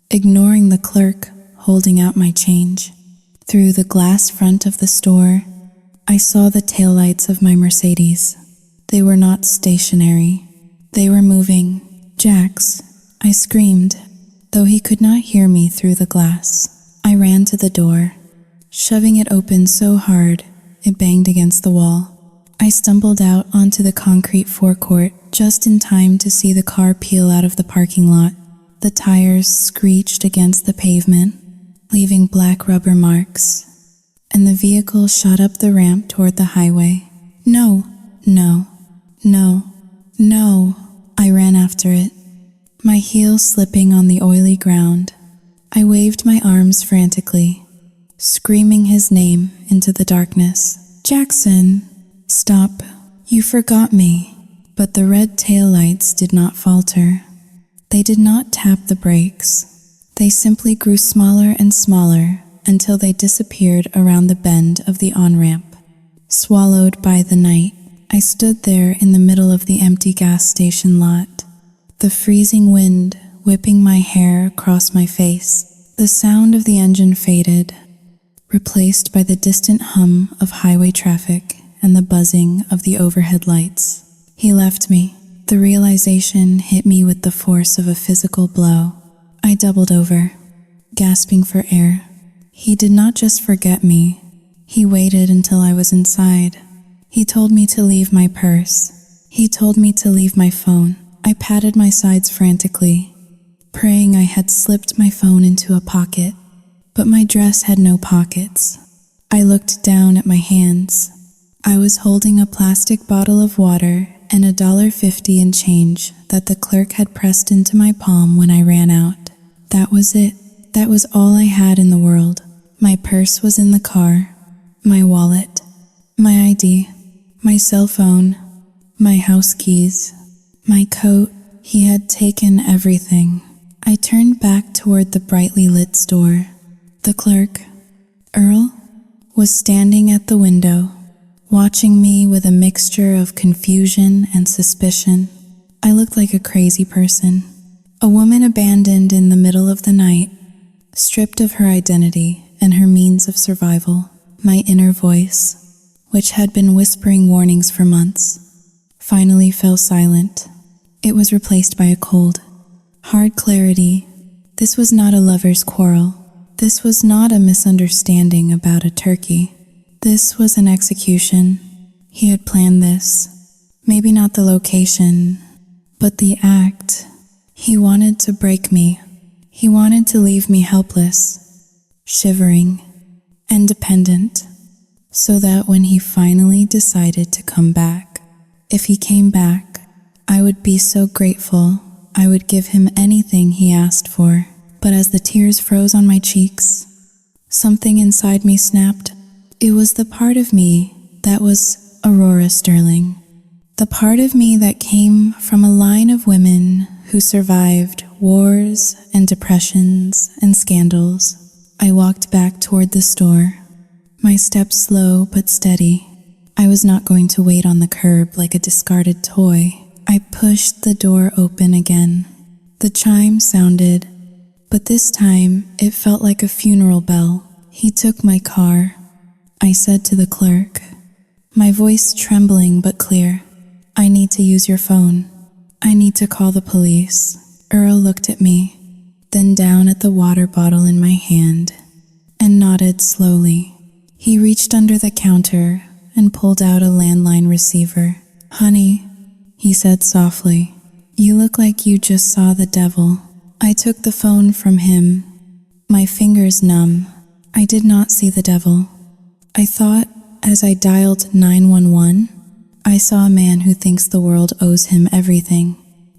ignoring the clerk holding out my change. Through the glass front of the store, I saw the taillights of my Mercedes. They were not stationary. They were moving. "Jax," I screamed, though he could not hear me through the glass. I ran to the door, shoving it open so hard it banged against the wall. I stumbled out onto the concrete forecourt just in time to see the car peel out of the parking lot. The tires screeched against the pavement, leaving black rubber marks, and the vehicle shot up the ramp toward the highway. "No, no, no, no." I ran after it, my heels slipping on the oily ground. I waved my arms frantically, screaming his name into the darkness. "Jackson, stop. You forgot me." But the red taillights did not falter. They did not tap the brakes. They simply grew smaller and smaller until they disappeared around the bend of the on-ramp. Swallowed by the night, I stood there in the middle of the empty gas station lot, the freezing wind whipping my hair across my face. The sound of the engine faded, replaced by the distant hum of highway traffic and the buzzing of the overhead lights. He left me. The realization hit me with the force of a physical blow. I doubled over, gasping for air. He did not just forget me. He waited until I was inside. He told me to leave my purse. He told me to leave my phone. I patted my sides frantically, praying I had slipped my phone into a pocket. But my dress had no pockets. I looked down at my hands. I was holding a plastic bottle of water and $1.50 in change that the clerk had pressed into my palm when I ran out. That was it. That was all I had in the world. My purse was in the car, my wallet, my ID, my cell phone, my house keys, my coat. He had taken everything. I turned back toward the brightly lit store. The clerk, Earl, was standing at the window, watching me with a mixture of confusion and suspicion. I looked like a crazy person, a woman abandoned in the middle of the night, stripped of her identity and her means of survival. My inner voice, which had been whispering warnings for months, finally fell silent. It was replaced by a cold, hard clarity This was not a lover's quarrel. This was not a misunderstanding about a turkey. This was an execution. He had planned this. Maybe not the location, but the act. He wanted to break me. He wanted to leave me helpless, shivering, and dependent, so that when he finally decided to come back, if he came back, I would be so grateful. I would give him anything he asked for. But as the tears froze on my cheeks, something inside me snapped. It was the part of me that was Aurora Sterling. The part of me that came from a line of women who survived wars and depressions and scandals. I walked back toward the store, my steps slow but steady. I was not going to wait on the curb like a discarded toy. I pushed the door open again. The chime sounded, but this time it felt like a funeral bell. He took my car. I said to the clerk, my voice trembling but clear, I need to use your phone. I need to call the police. Earl looked at me, then down at the water bottle in my hand, and nodded slowly. He reached under the counter and pulled out a landline receiver. Honey, he said softly, you look like you just saw the devil. I took the phone from him, my fingers numb. I did not see the devil. I thought, as I dialed 911, I saw a man who thinks the world owes him everything,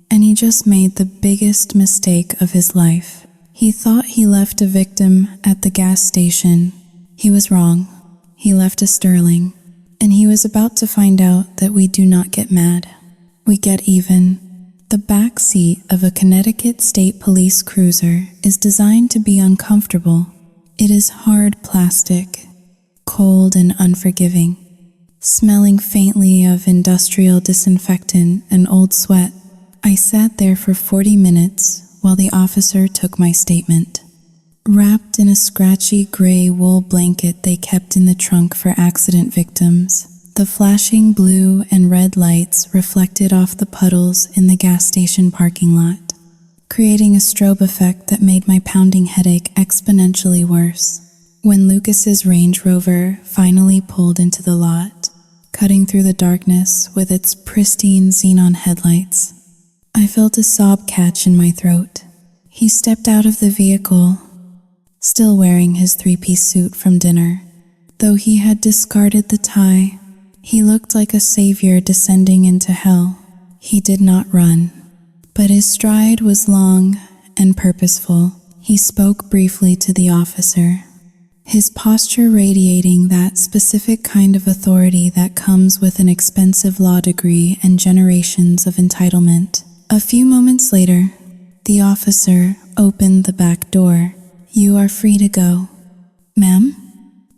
and he just made the biggest mistake of his life. He thought he left a victim at the gas station. He was wrong. He left a Sterling, and he was about to find out that we do not get mad. We get even. The back seat of a Connecticut State Police cruiser is designed to be uncomfortable. It is hard plastic, cold and unforgiving, smelling faintly of industrial disinfectant and old sweat. I sat there for 40 minutes while the officer took my statement. Wrapped in a scratchy gray wool blanket they kept in the trunk for accident victims, the flashing blue and red lights reflected off the puddles in the gas station parking lot, creating a strobe effect that made my pounding headache exponentially worse. When Lucas's Range Rover finally pulled into the lot, cutting through the darkness with its pristine xenon headlights, I felt a sob catch in my throat. He stepped out of the vehicle, still wearing his three-piece suit from dinner. Though he had discarded the tie, he looked like a savior descending into hell. He did not run, but his stride was long and purposeful. He spoke briefly to the officer, his posture radiating that specific kind of authority that comes with an expensive law degree and generations of entitlement. A few moments later, the officer opened the back door. You are free to go. Ma'am?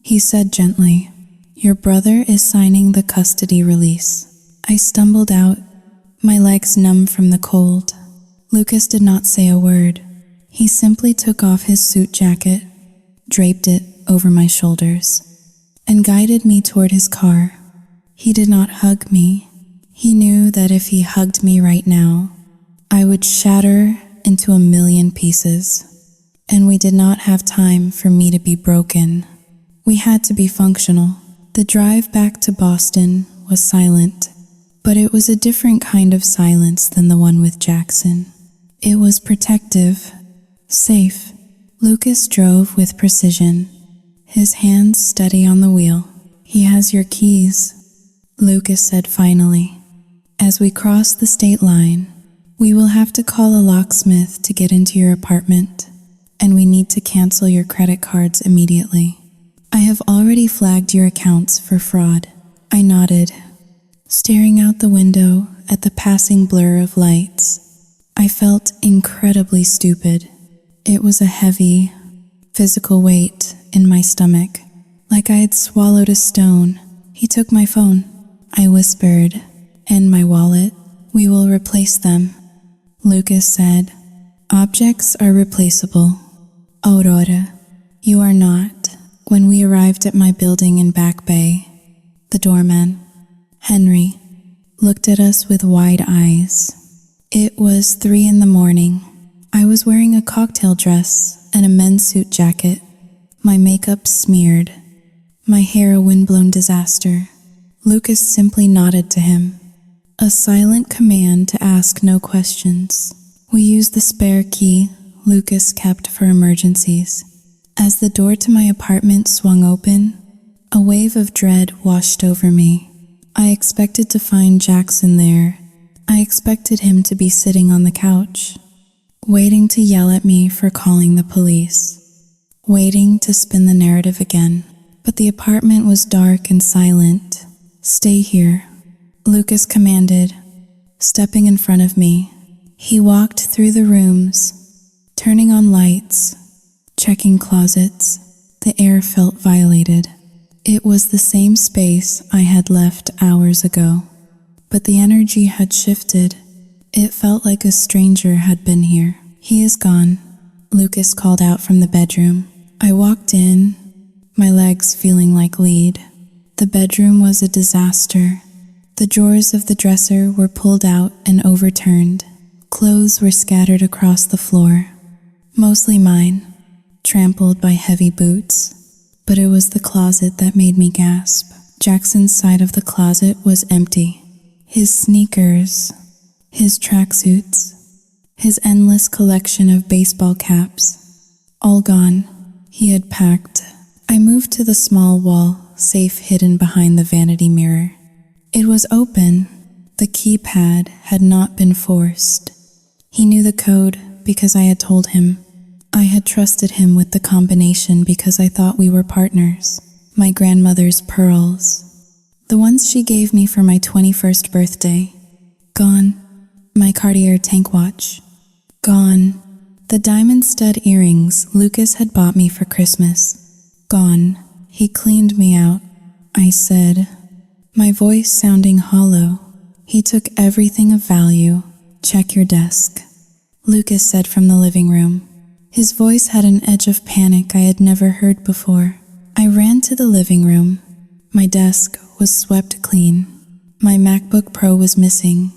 He said gently. Your brother is signing the custody release. I stumbled out, my legs numb from the cold. Lucas did not say a word. He simply took off his suit jacket, draped it over my shoulders, and guided me toward his car. He did not hug me. He knew that if he hugged me right now, I would shatter into a million pieces. And we did not have time for me to be broken. We had to be functional. The drive back to Boston was silent, but it was a different kind of silence than the one with Jackson. It was protective, safe. Lucas drove with precision, his hands steady on the wheel. He has your keys, Lucas said finally. As we crossed the state line, we will have to call a locksmith to get into your apartment, and we need to cancel your credit cards immediately. I have already flagged your accounts for fraud. I nodded, staring out the window at the passing blur of lights. I felt incredibly stupid. It was a heavy, physical weight in my stomach, like I had swallowed a stone. He took my phone. I whispered, and my wallet. We will replace them. Lucas said, objects are replaceable. Aurora, you are not. When we arrived at my building in Back Bay, the doorman, Henry, looked at us with wide eyes. It was 3 a.m. I was wearing a cocktail dress and a men's suit jacket, my makeup smeared, my hair a windblown disaster. Lucas simply nodded to him, a silent command to ask no questions. We used the spare key Lucas kept for emergencies. As the door to my apartment swung open, a wave of dread washed over me. I expected to find Jackson there. I expected him to be sitting on the couch, waiting to yell at me for calling the police, waiting to spin the narrative again. But the apartment was dark and silent. "Stay here," Lucas commanded, stepping in front of me. He walked through the rooms, turning on lights, checking closets. The air felt violated. It was the same space I had left hours ago, but the energy had shifted. It felt like a stranger had been here. "He is gone," Lucas called out from the bedroom. I walked in, my legs feeling like lead. The bedroom was a disaster. The drawers of the dresser were pulled out and overturned. Clothes were scattered across the floor, mostly mine, trampled by heavy boots. But it was the closet that made me gasp. Jackson's side of the closet was empty. His sneakers, his tracksuits, his endless collection of baseball caps, all gone. He had packed. I moved to the small wall, safe hidden behind the vanity mirror. It was open. The keypad had not been forced. He knew the code because I had told him. I had trusted him with the combination because I thought we were partners. My grandmother's pearls, the ones she gave me for my 21st birthday, gone. My Cartier tank watch, gone. The diamond stud earrings Lucas had bought me for Christmas, gone. He cleaned me out, I said, my voice sounding hollow. He took everything of value. "Check your desk," Lucas said from the living room. His voice had an edge of panic I had never heard before. I ran to the living room. My desk was swept clean. My MacBook Pro was missing.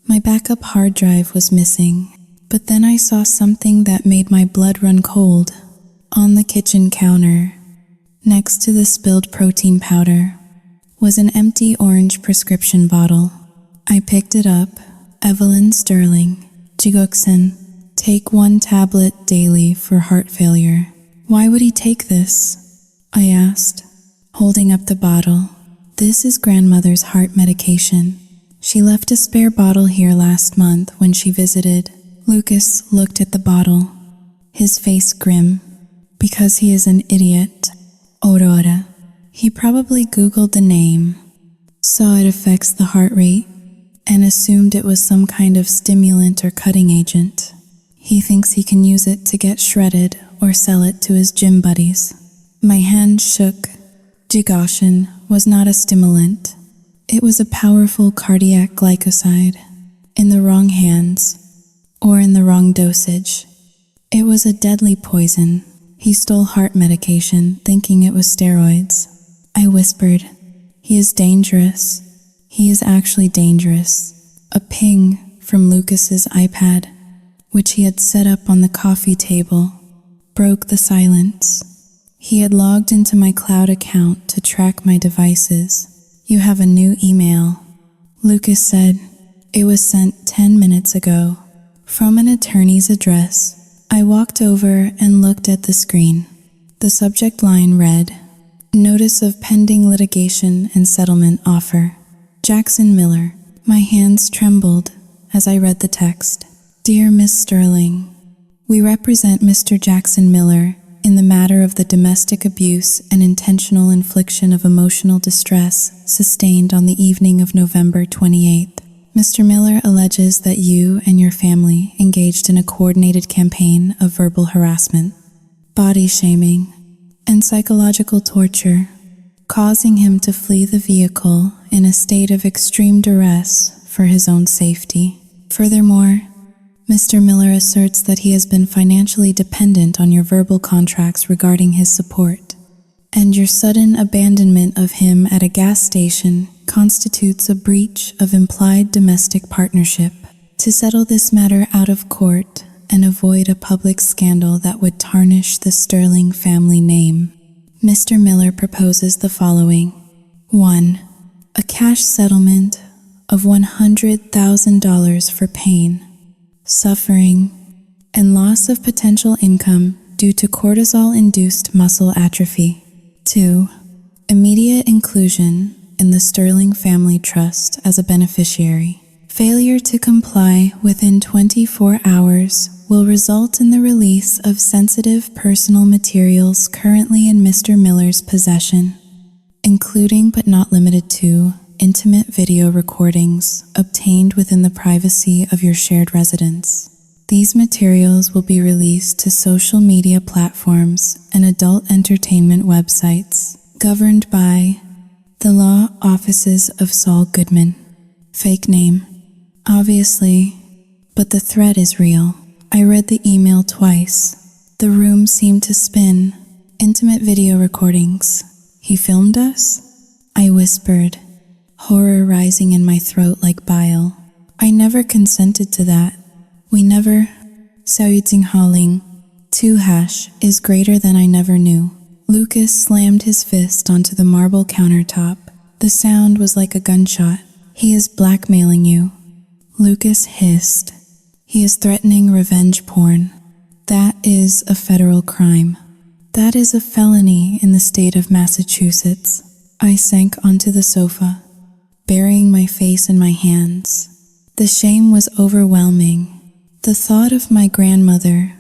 My backup hard drive was missing. But then I saw something that made my blood run cold. On the kitchen counter, next to the spilled protein powder, was an empty orange prescription bottle. I picked it up. Evelyn Sterling, Jigoxin. Take 1 tablet daily for heart failure. "Why would he take this?" I asked, holding up the bottle. "This is grandmother's heart medication. She left a spare bottle here last month when she visited." Lucas looked at the bottle, his face grim. Because he is an idiot. Aurora. He probably Googled the name, saw it affects the heart rate, and assumed it was some kind of stimulant or cutting agent. He thinks he can use it to get shredded or sell it to his gym buddies. My hand shook. Jigoshin was not a stimulant. It was a powerful cardiac glycoside. In the wrong hands, or in the wrong dosage, it was a deadly poison. He stole heart medication, thinking it was steroids. I whispered, "He is dangerous. He is actually dangerous." A ping from Lucas's iPad, which he had set up on the coffee table, broke the silence. He had logged into my cloud account to track my devices. "You have a new email," Lucas said. It was sent 10 minutes ago. From an attorney's address. I walked over and looked at the screen. The subject line read, "Notice of pending litigation and settlement offer. Jackson Miller." My hands trembled as I read the text. "Dear Miss Sterling, we represent Mr. Jackson Miller in the matter of the domestic abuse and intentional infliction of emotional distress sustained on the evening of November 28th. Mr. Miller alleges that you and your family engaged in a coordinated campaign of verbal harassment, body shaming, and psychological torture, causing him to flee the vehicle in a state of extreme duress for his own safety. Furthermore, Mr. Miller asserts that he has been financially dependent on your verbal contracts regarding his support, and your sudden abandonment of him at a gas station constitutes a breach of implied domestic partnership. To settle this matter out of court, and avoid a public scandal that would tarnish the Sterling family name. Mr. Miller proposes the following. 1. A cash settlement of $100,000 for pain, suffering, and loss of potential income due to cortisol-induced muscle atrophy. 2. Immediate inclusion in the Sterling Family Trust as a beneficiary. Failure to comply within 24 hours will result in the release of sensitive personal materials currently in Mr. Miller's possession, including but not limited to intimate video recordings obtained within the privacy of your shared residence. These materials will be released to social media platforms and adult entertainment websites governed by the law offices of Saul Goodman. Fake name. Obviously, but the threat is real. I read the email twice. The room seemed to spin. Intimate video recordings. He filmed us? I whispered, horror rising in my throat like bile. I never consented to that. We never. 2# is greater than I never knew. Lucas slammed his fist onto the marble countertop. The sound was like a gunshot. He is blackmailing you. Lucas hissed. He is threatening revenge porn. That is a federal crime. That is a felony in the state of Massachusetts. I sank onto the sofa, burying my face in my hands. The shame was overwhelming. The thought of my grandmother,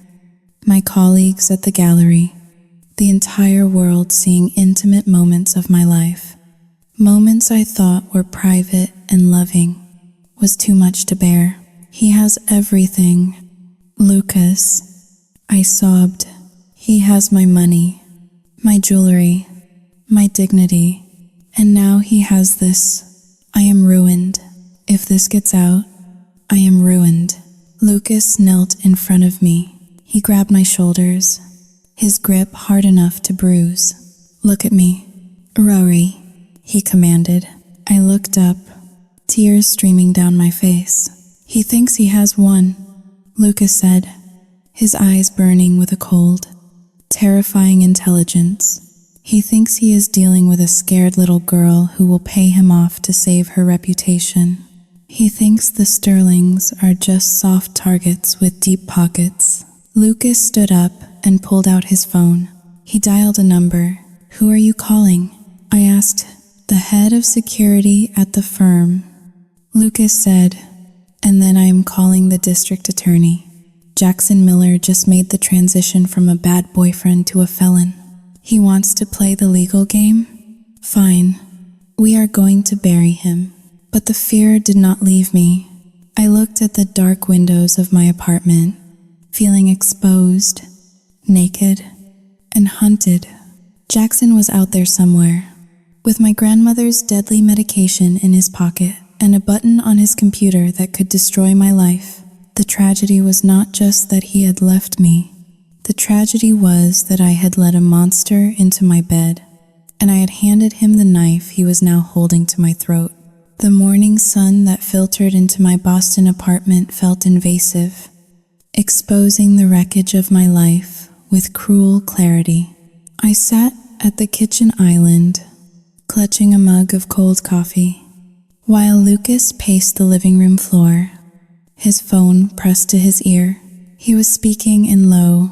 my colleagues at the gallery, the entire world seeing intimate moments of my life, moments I thought were private and loving, was too much to bear. He has everything. Lucas, I sobbed. He has my money, my jewelry, my dignity, and now he has this. I am ruined. If this gets out, I am ruined. Lucas knelt in front of me. He grabbed my shoulders, his grip hard enough to bruise. Look at me. Rory, he commanded. I looked up, tears streaming down my face. He thinks he has won, Lucas said, his eyes burning with a cold, terrifying intelligence. He thinks he is dealing with a scared little girl who will pay him off to save her reputation. He thinks the Sterlings are just soft targets with deep pockets. Lucas stood up and pulled out his phone. He dialed a number. Who are you calling? I asked. The head of security at the firm. Lucas said, and then I am calling the district attorney. Jackson Miller just made the transition from a bad boyfriend to a felon. He wants to play the legal game? Fine. We are going to bury him. But the fear did not leave me. I looked at the dark windows of my apartment, feeling exposed, naked, and hunted. Jackson was out there somewhere, with my grandmother's deadly medication in his pocket and a button on his computer that could destroy my life. The tragedy was not just that he had left me. The tragedy was that I had let a monster into my bed, and I had handed him the knife he was now holding to my throat. The morning sun that filtered into my Boston apartment felt invasive, exposing the wreckage of my life with cruel clarity. I sat at the kitchen island, clutching a mug of cold coffee, while Lucas paced the living room floor, his phone pressed to his ear. He was speaking in low,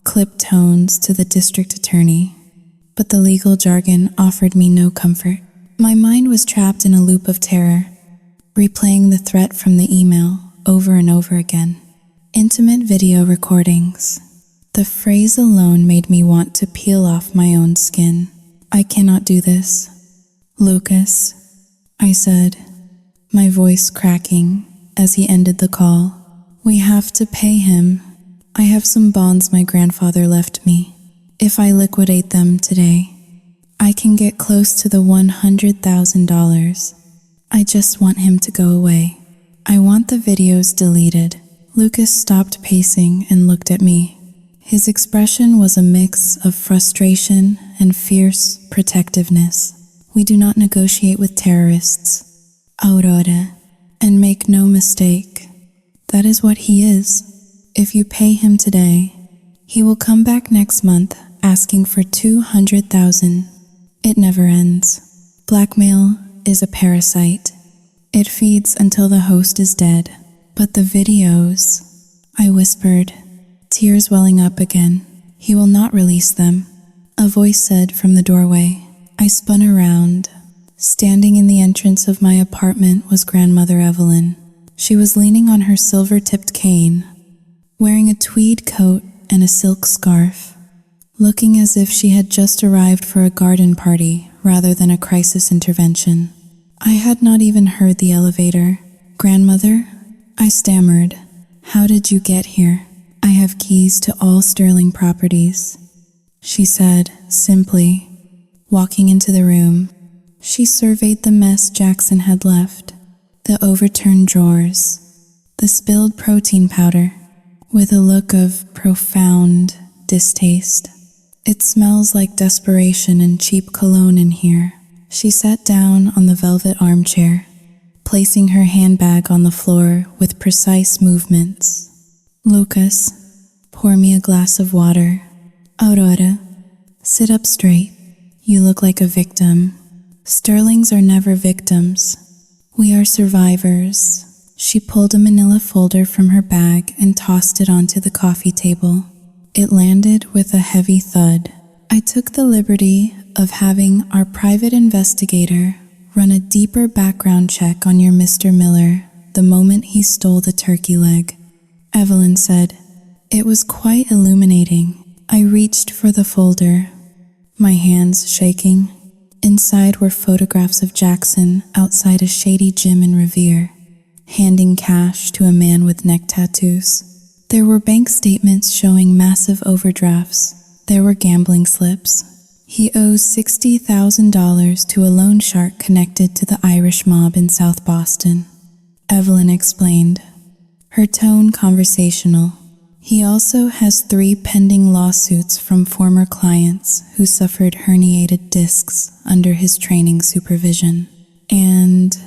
clipped tones to the district attorney, but the legal jargon offered me no comfort. My mind was trapped in a loop of terror, replaying the threat from the email over and over again. Intimate video recordings. The phrase alone made me want to peel off my own skin. I cannot do this. Lucas, I said, my voice cracking as he ended the call. We have to pay him. I have some bonds my grandfather left me. If I liquidate them today, I can get close to the $100,000. I just want him to go away. I want the videos deleted. Lucas stopped pacing and looked at me. His expression was a mix of frustration and fierce protectiveness. We do not negotiate with terrorists, Aurora, and make no mistake, that is what he is. If you pay him today, he will come back next month asking for $200,000. It never ends. Blackmail is a parasite. It feeds until the host is dead. But the videos, I whispered, tears welling up again. He will not release them. A voice said from the doorway. I spun around. Standing in the entrance of my apartment was Grandmother Evelyn. She was leaning on her silver-tipped cane, wearing a tweed coat and a silk scarf, looking as if she had just arrived for a garden party rather than a crisis intervention. I had not even heard the elevator. Grandmother, I stammered. How did you get here? I have keys to all Sterling properties, she said simply, walking into the room. She surveyed the mess Jackson had left, the overturned drawers, the spilled protein powder, with a look of profound distaste. It smells like desperation and cheap cologne in here. She sat down on the velvet armchair, placing her handbag on the floor with precise movements. Lucas, pour me a glass of water. Aurora, sit up straight. You look like a victim. Sterlings are never victims. We are survivors. She pulled a manila folder from her bag and tossed it onto the coffee table. It landed with a heavy thud. I took the liberty of having our private investigator run a deeper background check on your Mr. Miller the moment he stole the turkey leg. Evelyn said, It was quite illuminating. I reached for the folder, my hands shaking. Inside were photographs of Jackson outside a shady gym in Revere, handing cash to a man with neck tattoos. There were bank statements showing massive overdrafts. There were gambling slips. He owes $60,000 to a loan shark connected to the Irish mob in South Boston, Evelyn explained, her tone conversational. He also has 3 pending lawsuits from former clients who suffered herniated discs under his training supervision. And,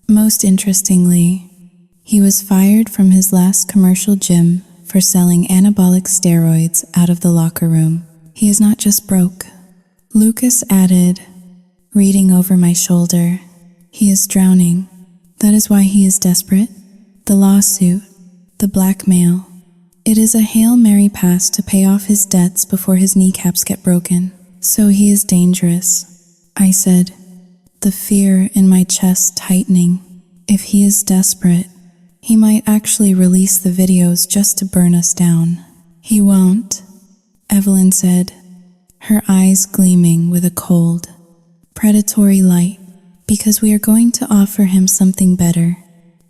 most interestingly, he was fired from his last commercial gym for selling anabolic steroids out of the locker room. He is not just broke. Lucas added, reading over my shoulder, he is drowning. That is why he is desperate. The lawsuit, the blackmail. It is a Hail Mary pass to pay off his debts before his kneecaps get broken. So he is dangerous, I said, the fear in my chest tightening. If he is desperate, he might actually release the videos just to burn us down. He won't, Evelyn said, her eyes gleaming with a cold, predatory light, because we are going to offer him something better.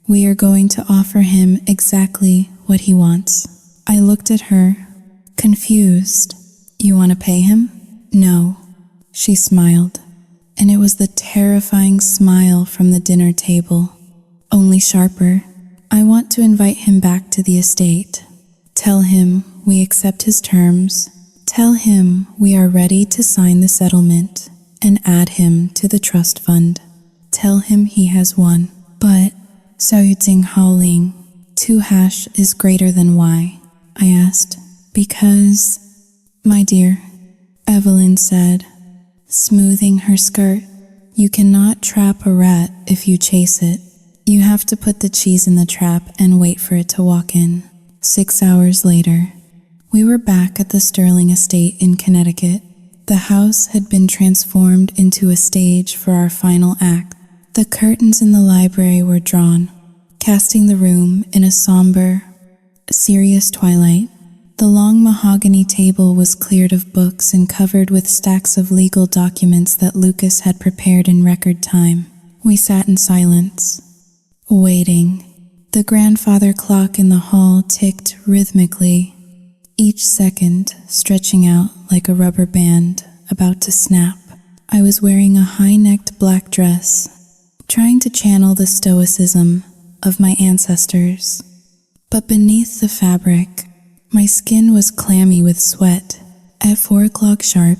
We are going to offer him exactly what he wants. I looked at her, confused. You want to pay him? No, she smiled, and it was the terrifying smile from the dinner table, only sharper. I want to invite him back to the estate. Tell him we accept his terms. Tell him we are ready to sign the settlement and add him to the trust fund. Tell him he has won. But, Xiaoyuting Haoling, 2 hash is greater than Y, I asked. Because, my dear, Evelyn said, smoothing her skirt, you cannot trap a rat if you chase it. You have to put the cheese in the trap and wait for it to walk in. 6 hours later, we were back at the Sterling estate in Connecticut. The house had been transformed into a stage for our final act. The curtains in the library were drawn, casting the room in a somber, serious twilight. The long mahogany table was cleared of books and covered with stacks of legal documents that Lucas had prepared in record time. We sat in silence, waiting. The grandfather clock in the hall ticked rhythmically, each second stretching out like a rubber band about to snap. I was wearing a high-necked black dress, trying to channel the stoicism of my ancestors. But beneath the fabric, my skin was clammy with sweat. At 4 o'clock sharp,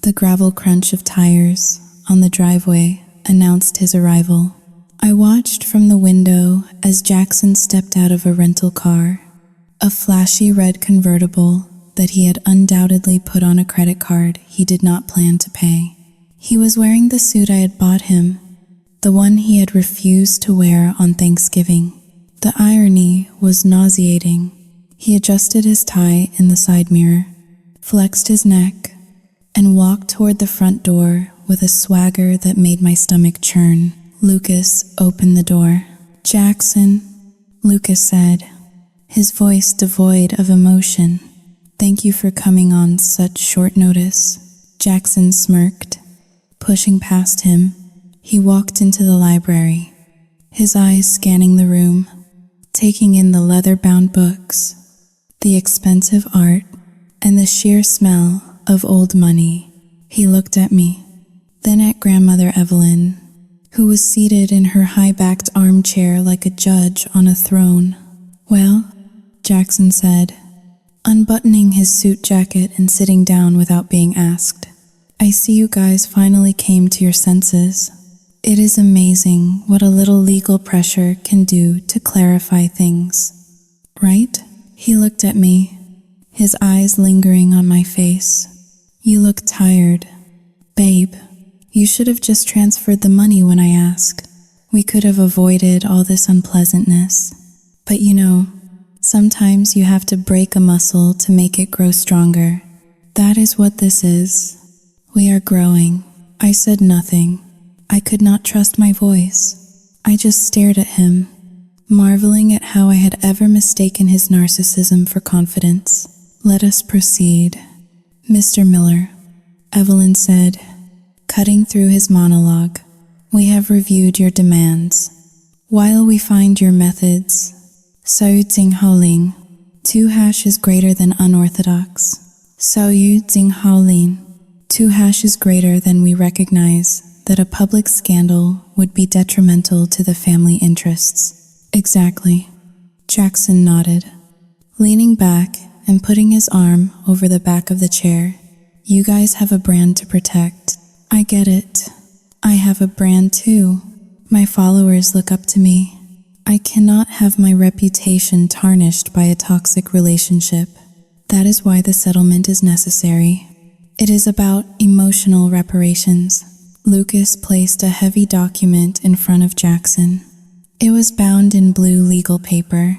the gravel crunch of tires on the driveway announced his arrival. I watched from the window as Jackson stepped out of a rental car, a flashy red convertible that he had undoubtedly put on a credit card he did not plan to pay. He was wearing the suit I had bought him, the one he had refused to wear on Thanksgiving. The irony was nauseating. He adjusted his tie in the side mirror, flexed his neck, and walked toward the front door with a swagger that made my stomach churn. Lucas opened the door. "Jackson," Lucas said, his voice devoid of emotion. "Thank you for coming on such short notice." Jackson smirked. Pushing past him, he walked into the library, his eyes scanning the room, taking in the leather-bound books, the expensive art, and the sheer smell of old money. He looked at me, then at Grandmother Evelyn, who was seated in her high-backed armchair like a judge on a throne. "Well," Jackson said, unbuttoning his suit jacket and sitting down without being asked, "I see you guys finally came to your senses. It is amazing what a little legal pressure can do to clarify things, right?" He looked at me, his eyes lingering on my face. "You look tired. Babe, you should have just transferred the money when I asked. We could have avoided all this unpleasantness. But you know, sometimes you have to break a muscle to make it grow stronger. That is what this is. We are growing." I said nothing. I could not trust my voice. I just stared at him, marveling at how I had ever mistaken his narcissism for confidence. "Let us proceed. Mr. Miller," Evelyn said, cutting through his monologue. "We have reviewed your demands. While we find your methods, Sayu Tsing 2 hash is greater than unorthodox. Sayu Tsing 2 hash is greater than we recognize that a public scandal would be detrimental to the family interests." "Exactly." Jackson nodded, leaning back and putting his arm over the back of the chair. "You guys have a brand to protect." "I get it. I have a brand too. My followers look up to me. I cannot have my reputation tarnished by a toxic relationship. That is why the settlement is necessary. It is about emotional reparations." Lucas placed a heavy document in front of Jackson. It was bound in blue legal paper,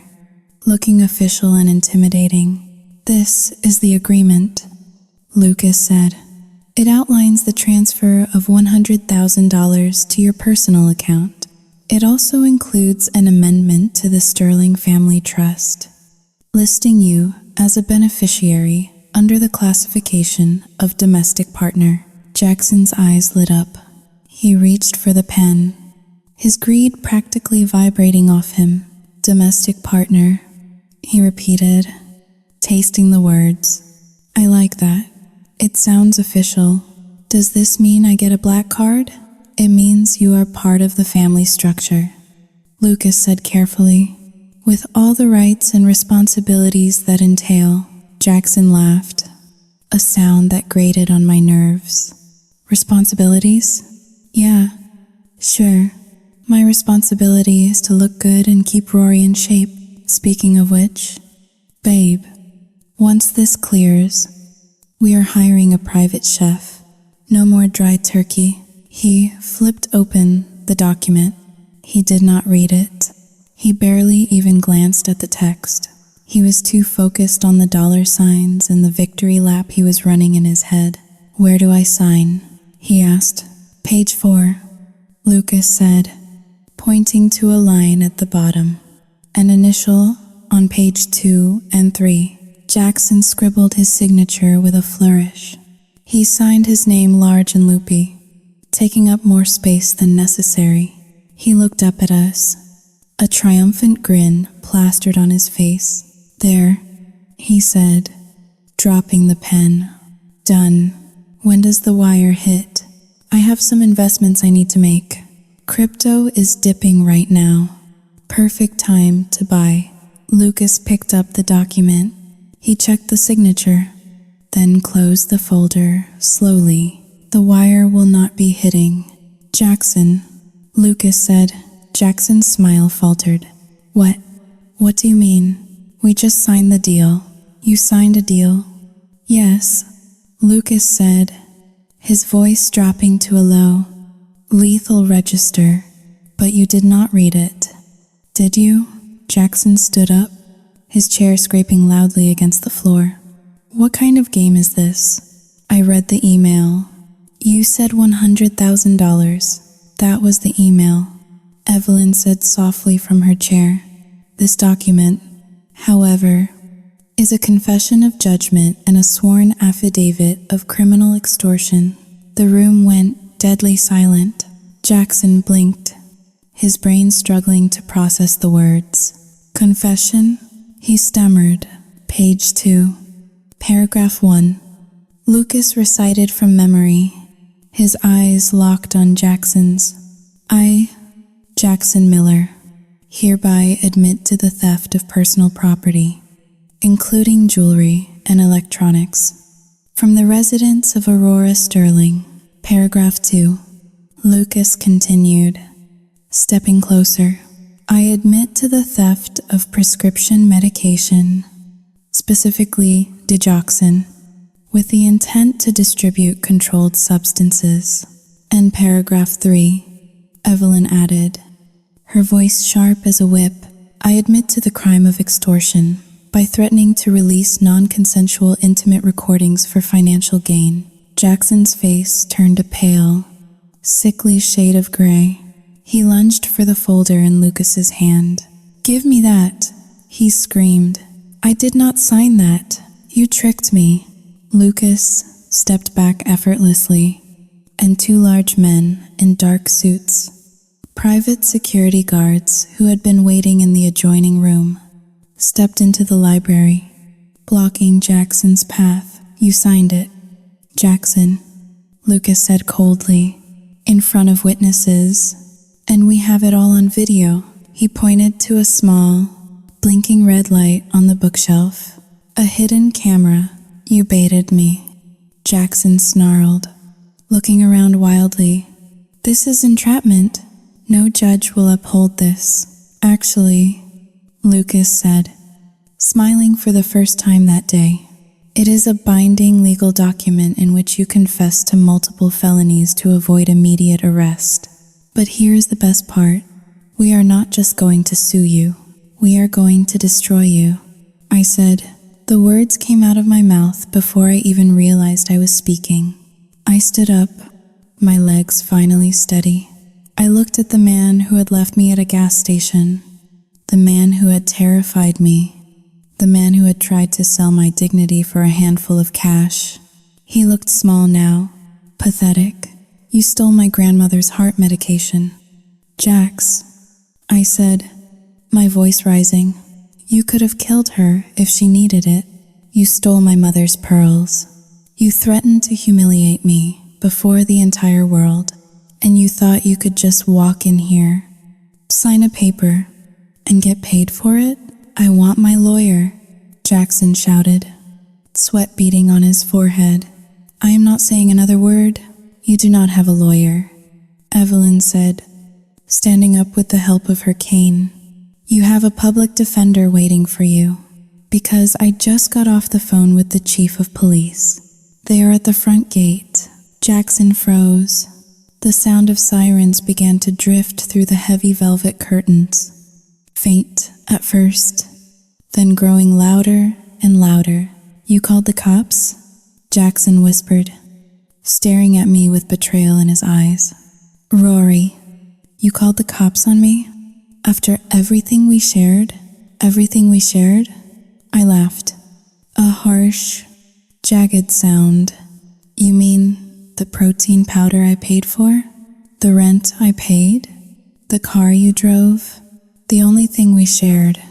looking official and intimidating. "This is the agreement," Lucas said. "It outlines the transfer of $100,000 to your personal account. It also includes an amendment to the Sterling Family Trust, listing you as a beneficiary under the classification of domestic partner." Jackson's eyes lit up. He reached for the pen, his greed practically vibrating off him. "Domestic partner," he repeated, tasting the words. "I like that. It sounds official. Does this mean I get a black card?" "It means you are part of the family structure," Lucas said carefully, "with all the rights and responsibilities that entail." Jackson laughed, a sound that grated on my nerves. "Responsibilities? Yeah, sure. My responsibility is to look good and keep Rory in shape. Speaking of which, babe, once this clears, we are hiring a private chef. No more dry turkey." He flipped open the document. He did not read it. He barely even glanced at the text. He was too focused on the dollar signs and the victory lap he was running in his head. "Where do I sign?" he asked. "Page 4, Lucas said, pointing to a line at the bottom. An initial on page 2 and 3. Jackson scribbled his signature with a flourish. He signed his name large and loopy, taking up more space than necessary. He looked up at us, a triumphant grin plastered on his face. "There," he said, dropping the pen. "Done. When does the wire hit?" "I have some investments I need to make. Crypto is dipping right now. Perfect time to buy." Lucas picked up the document. He checked the signature, then closed the folder slowly. "The wire will not be hitting." "Jackson," Lucas said. Jackson's smile faltered. What do you mean?" We just signed the deal. You signed a deal? Yes, Lucas said, his voice dropping to a low, lethal register. But you did not read it, did you? Jackson stood up, his chair scraping loudly against the floor. What kind of game is this? I read the email. You said $100,000. That was the email, Evelyn said softly from her chair. This document, however, is a confession of judgment and a sworn affidavit of criminal extortion. The room went deadly silent. Jackson blinked, his brain struggling to process the words. Confession? He stammered. Page 2. Paragraph 1. Lucas recited from memory, his eyes locked on Jackson's. I, Jackson Miller, hereby admit to the theft of personal property, including jewelry and electronics, from the residence of Aurora Sterling. Paragraph 2. Lucas continued, stepping closer. I admit to the theft of prescription medication, specifically digoxin, with the intent to distribute controlled substances. And paragraph 3, Evelyn added, her voice sharp as a whip, I admit to the crime of extortion by threatening to release non-consensual intimate recordings for financial gain. Jackson's face turned a pale, sickly shade of gray. He lunged for the folder in Lucas's hand. Give me that, he screamed. I did not sign that. You tricked me. Lucas stepped back effortlessly, and two large men in dark suits, private security guards who had been waiting in the adjoining room, stepped into the library, blocking Jackson's path. You signed it, Jackson, Lucas said coldly, in front of witnesses. And we have it all on video. He pointed to a small, blinking red light on the bookshelf. A hidden camera. You baited me, Jackson snarled, looking around wildly. This is entrapment. No judge will uphold this. Actually, Lucas said, smiling for the first time that day, it is a binding legal document in which you confess to multiple felonies to avoid immediate arrest. But here's the best part. We are not just going to sue you. We are going to destroy you. I said. The words came out of my mouth before I even realized I was speaking. I stood up, my legs finally steady. I looked at the man who had left me at a gas station, the man who had terrified me, the man who had tried to sell my dignity for a handful of cash. He looked small now, pathetic. You stole my grandmother's heart medication. Jax, I said, my voice rising. You could have killed her if she needed it. You stole my mother's pearls. You threatened to humiliate me before the entire world, and you thought you could just walk in here, sign a paper, and get paid for it? I want my lawyer, Jackson shouted, sweat beading on his forehead. I am not saying another word. You do not have a lawyer, Evelyn said, standing up with the help of her cane. You have a public defender waiting for you, because I just got off the phone with the chief of police. They are at the front gate. Jackson froze. The sound of sirens began to drift through the heavy velvet curtains, faint at first, then growing louder and louder. You called the cops? Jackson whispered, staring at me with betrayal in his eyes. Rory, you called the cops on me? After everything we shared? I laughed. A harsh, jagged sound. You mean the protein powder I paid for? The rent I paid? The car you drove? The only thing we shared,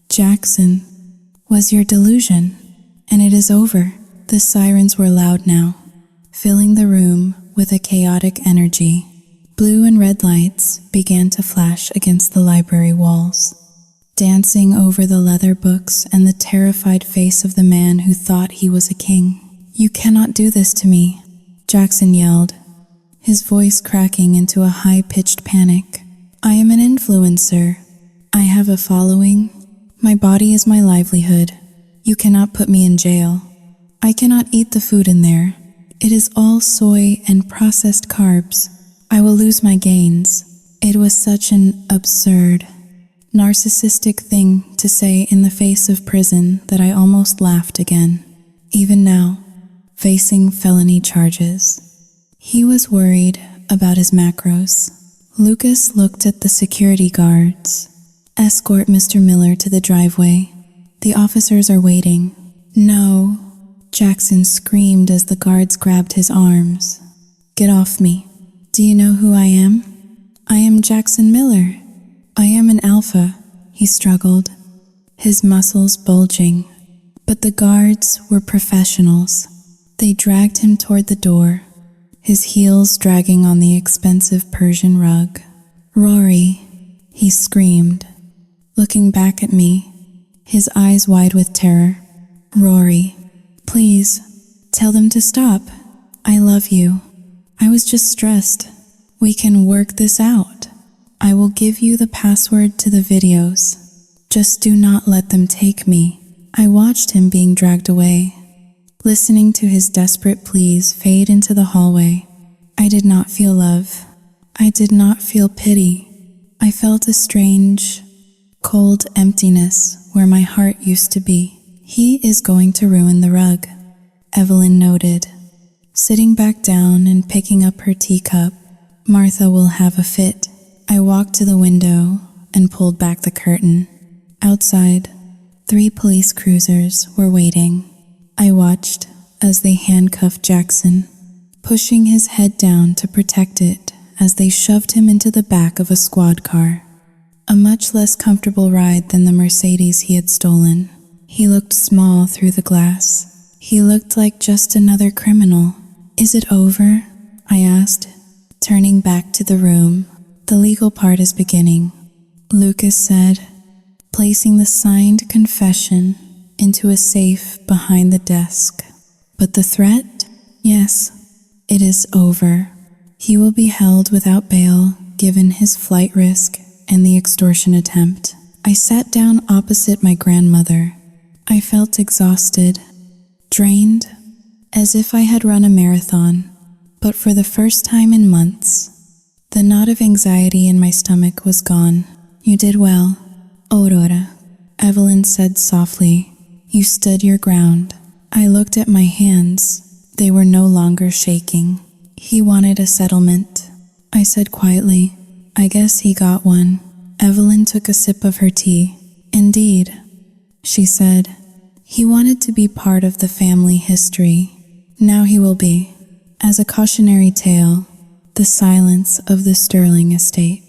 Jackson, was your delusion. And it is over. The sirens were loud now, filling the room with a chaotic energy. Blue and red lights began to flash against the library walls, dancing over the leather books and the terrified face of the man who thought he was a king. You cannot do this to me, Jackson yelled, his voice cracking into a high-pitched panic. I am an influencer. I have a following. My body is my livelihood. You cannot put me in jail. I cannot eat the food in there. It is all soy and processed carbs. I will lose my gains. It was such an absurd, narcissistic thing to say in the face of prison that I almost laughed again. Even now, facing felony charges. He was worried about his macros. Lucas looked at the security guards. Escort Mr. Miller to the driveway. The officers are waiting. No, Jackson screamed as the guards grabbed his arms. Get off me. Do you know who I am? I am Jackson Miller. I am an alpha, he struggled, his muscles bulging. But the guards were professionals. They dragged him toward the door, his heels dragging on the expensive Persian rug. Rory, he screamed, looking back at me, his eyes wide with terror. Rory, please, tell them to stop. I love you. I was just stressed. We can work this out. I will give you the password to the videos. Just do not let them take me. I watched him being dragged away, listening to his desperate pleas fade into the hallway. I did not feel love. I did not feel pity. I felt a strange, cold emptiness where my heart used to be. He is going to ruin the rug, Evelyn noted, sitting back down and picking up her teacup. Martha will have a fit. I walked to the window and pulled back the curtain. Outside, 3 police cruisers were waiting. I watched as they handcuffed Jackson, pushing his head down to protect it as they shoved him into the back of a squad car. A much less comfortable ride than the Mercedes he had stolen. He looked small through the glass. He looked like just another criminal. Is it over? I asked, turning back to the room. The legal part is beginning, Lucas said, placing the signed confession into a safe behind the desk. But the threat? Yes, it is over. He will be held without bail given his flight risk and the extortion attempt. I sat down opposite my grandmother. I felt exhausted, drained, as if I had run a marathon. But for the first time in months, the knot of anxiety in my stomach was gone. You did well, Aurora, Evelyn said softly. You stood your ground. I looked at my hands. They were no longer shaking. He wanted a settlement, I said quietly. I guess he got one. Evelyn took a sip of her tea. Indeed, she said. He wanted to be part of the family history. Now he will be. As a cautionary tale, the silence of the Sterling estate,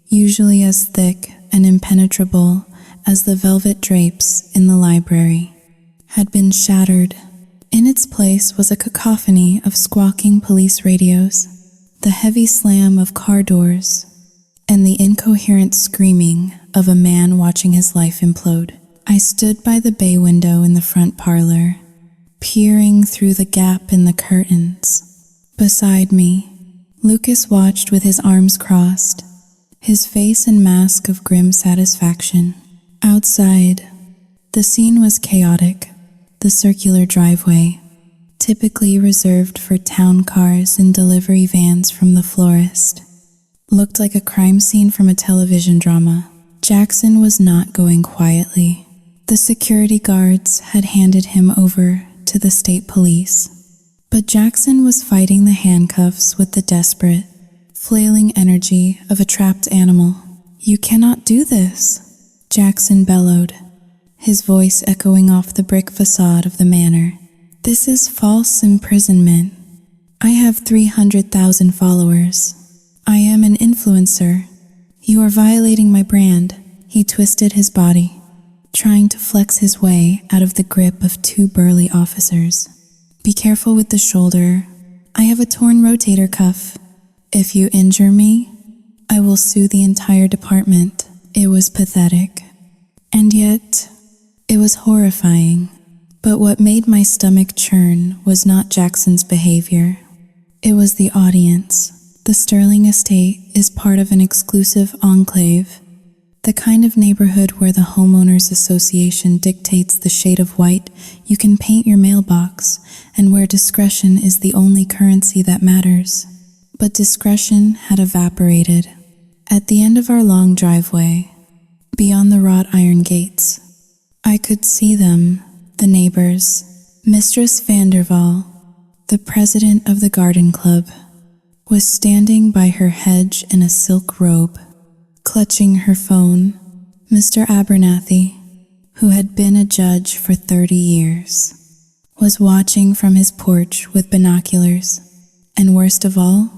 usually as thick and impenetrable as the velvet drapes in the library, had been shattered. In its place was a cacophony of squawking police radios, the heavy slam of car doors, and the incoherent screaming of a man watching his life implode. I stood by the bay window in the front parlor, peering through the gap in the curtains. Beside me, Lucas watched with his arms crossed, his face and mask of grim satisfaction. Outside, the scene was chaotic. The circular driveway, typically reserved for town cars and delivery vans from the florist, looked like a crime scene from a television drama. Jackson was not going quietly. The security guards had handed him over to the state police. But Jackson was fighting the handcuffs with the desperate, flailing energy of a trapped animal. You cannot do this, Jackson bellowed, his voice echoing off the brick facade of the manor. This is false imprisonment. I have 300,000 followers. I am an influencer. You are violating my brand. He twisted his body, trying to flex his way out of the grip of 2 burly officers. Be careful with the shoulder. I have a torn rotator cuff. If you injure me, I will sue the entire department. It was pathetic. And yet, it was horrifying. But what made my stomach churn was not Jackson's behavior. It was the audience. The Sterling estate is part of an exclusive enclave The kind of neighborhood where the homeowners association dictates the shade of white you can paint your mailbox, and where discretion is the only currency that matters. But discretion had evaporated. At the end of our long driveway, beyond the wrought iron gates, I could see them, the neighbors. Mistress Vanderval, the president of the garden club, was standing by her hedge in a silk robe, clutching her phone. Mr. Abernathy, who had been a judge for 30 years, was watching from his porch with binoculars. And worst of all,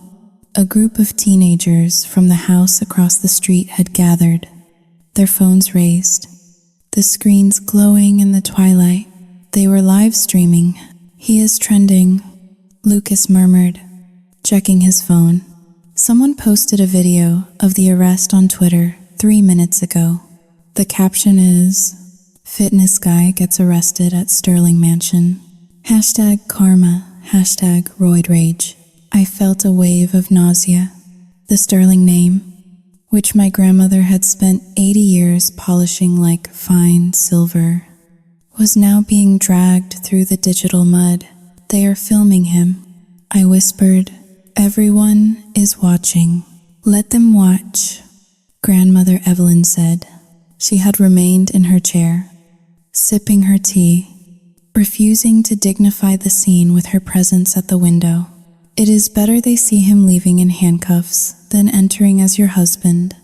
a group of teenagers from the house across the street had gathered, their phones raised, the screens glowing in the twilight. They were live streaming. "He is trending," Lucas murmured, checking his phone. Someone posted a video of the arrest on Twitter 3 minutes ago. The caption is, "Fitness guy gets arrested at Sterling Mansion." #karma, #roid rage. I felt a wave of nausea. The Sterling name, which my grandmother had spent 80 years polishing like fine silver, was now being dragged through the digital mud. "They are filming him," I whispered. "Everyone is watching. Let them watch," Grandmother Evelyn said. She had remained in her chair, sipping her tea, refusing to dignify the scene with her presence at the window. "It is better they see him leaving in handcuffs than entering as your husband.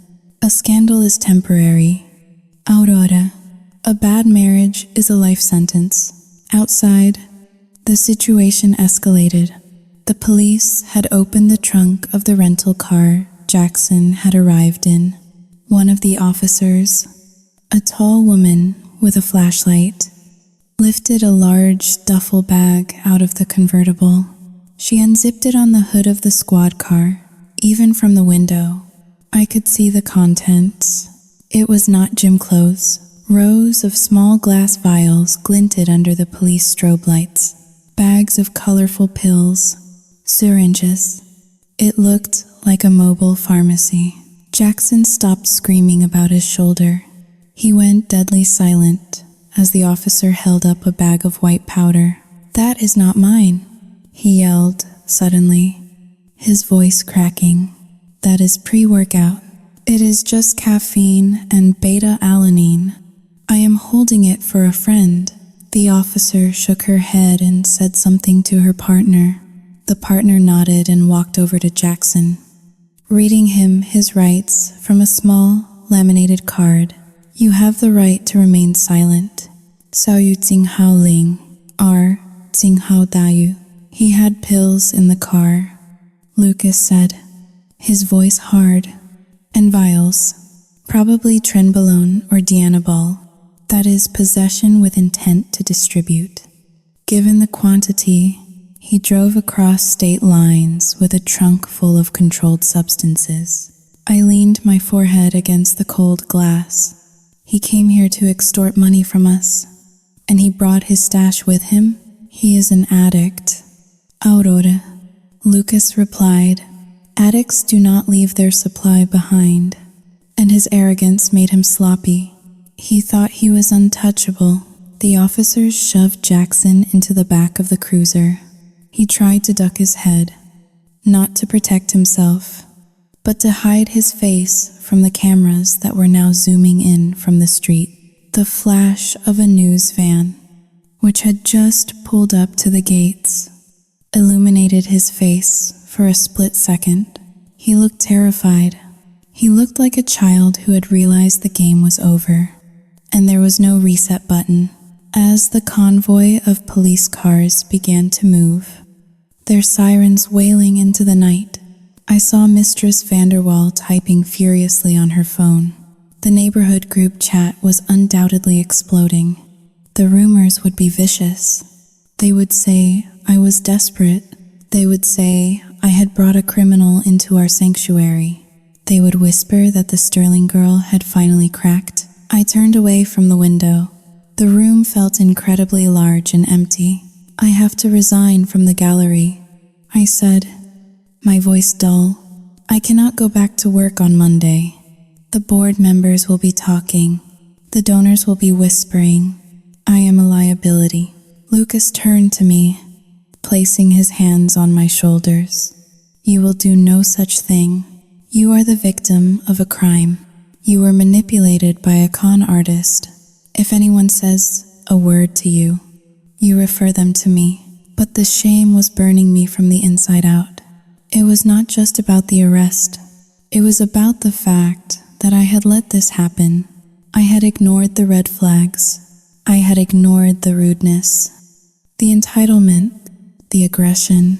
A scandal is temporary. Aurora, a bad marriage is a life sentence." Outside, the situation escalated. The police had opened the trunk of the rental car Jackson had arrived in. One of the officers, a tall woman with a flashlight, lifted a large duffel bag out of the convertible. She unzipped it on the hood of the squad car. Even from the window, I could see the contents. It was not gym clothes. Rows of small glass vials glinted under the police strobe lights. Bags of colorful pills, syringes. It looked like a mobile pharmacy. Jackson stopped screaming about his shoulder. He went deadly silent as the officer held up a bag of white powder. "That is not mine," he yelled suddenly, his voice cracking. "That is pre-workout. It is just caffeine and beta-alanine. I am holding it for a friend." The officer shook her head and said something to her partner. The partner nodded and walked over to Jackson, reading him his rights from a small, laminated card. "You have the right to remain silent. Sao Yu Tsing Hao Ling, R. Tsing Hao Dayu." "He had pills in the car," Lucas said, his voice hard. "And vials. Probably trenbolone or dianabol. That is possession with intent to distribute." Given the quantity, he drove across state lines with a trunk full of controlled substances. I leaned my forehead against the cold glass. "He came here to extort money from us, and he brought his stash with him. He is an addict." "Aurora," Lucas replied. "Addicts do not leave their supply behind," and his arrogance made him sloppy. He thought he was untouchable. The officers shoved Jackson into the back of the cruiser. He tried to duck his head, not to protect himself, but to hide his face from the cameras that were now zooming in from the street. The flash of a news van, which had just pulled up to the gates, illuminated his face for a split second. He looked terrified. He looked like a child who had realized the game was over, and there was no reset button. As the convoy of police cars began to move, their sirens wailing into the night, I saw Mistress Vanderwall typing furiously on her phone. The neighborhood group chat was undoubtedly exploding. The rumors would be vicious. They would say I was desperate. They would say I had brought a criminal into our sanctuary. They would whisper that the Sterling girl had finally cracked. I turned away from the window. The room felt incredibly large and empty. "I have to resign from the gallery," I said, my voice dull. "I cannot go back to work on Monday." The board members will be talking. The donors will be whispering. I am a liability. Lucas turned to me, placing his hands on my shoulders. You will do no such thing. You are the victim of a crime. You were manipulated by a con artist. If anyone says a word to you, you refer them to me. But the shame was burning me from the inside out. It was not just about the arrest. It was about the fact that I had let this happen. I had ignored the red flags. I had ignored the rudeness, the entitlement, the aggression.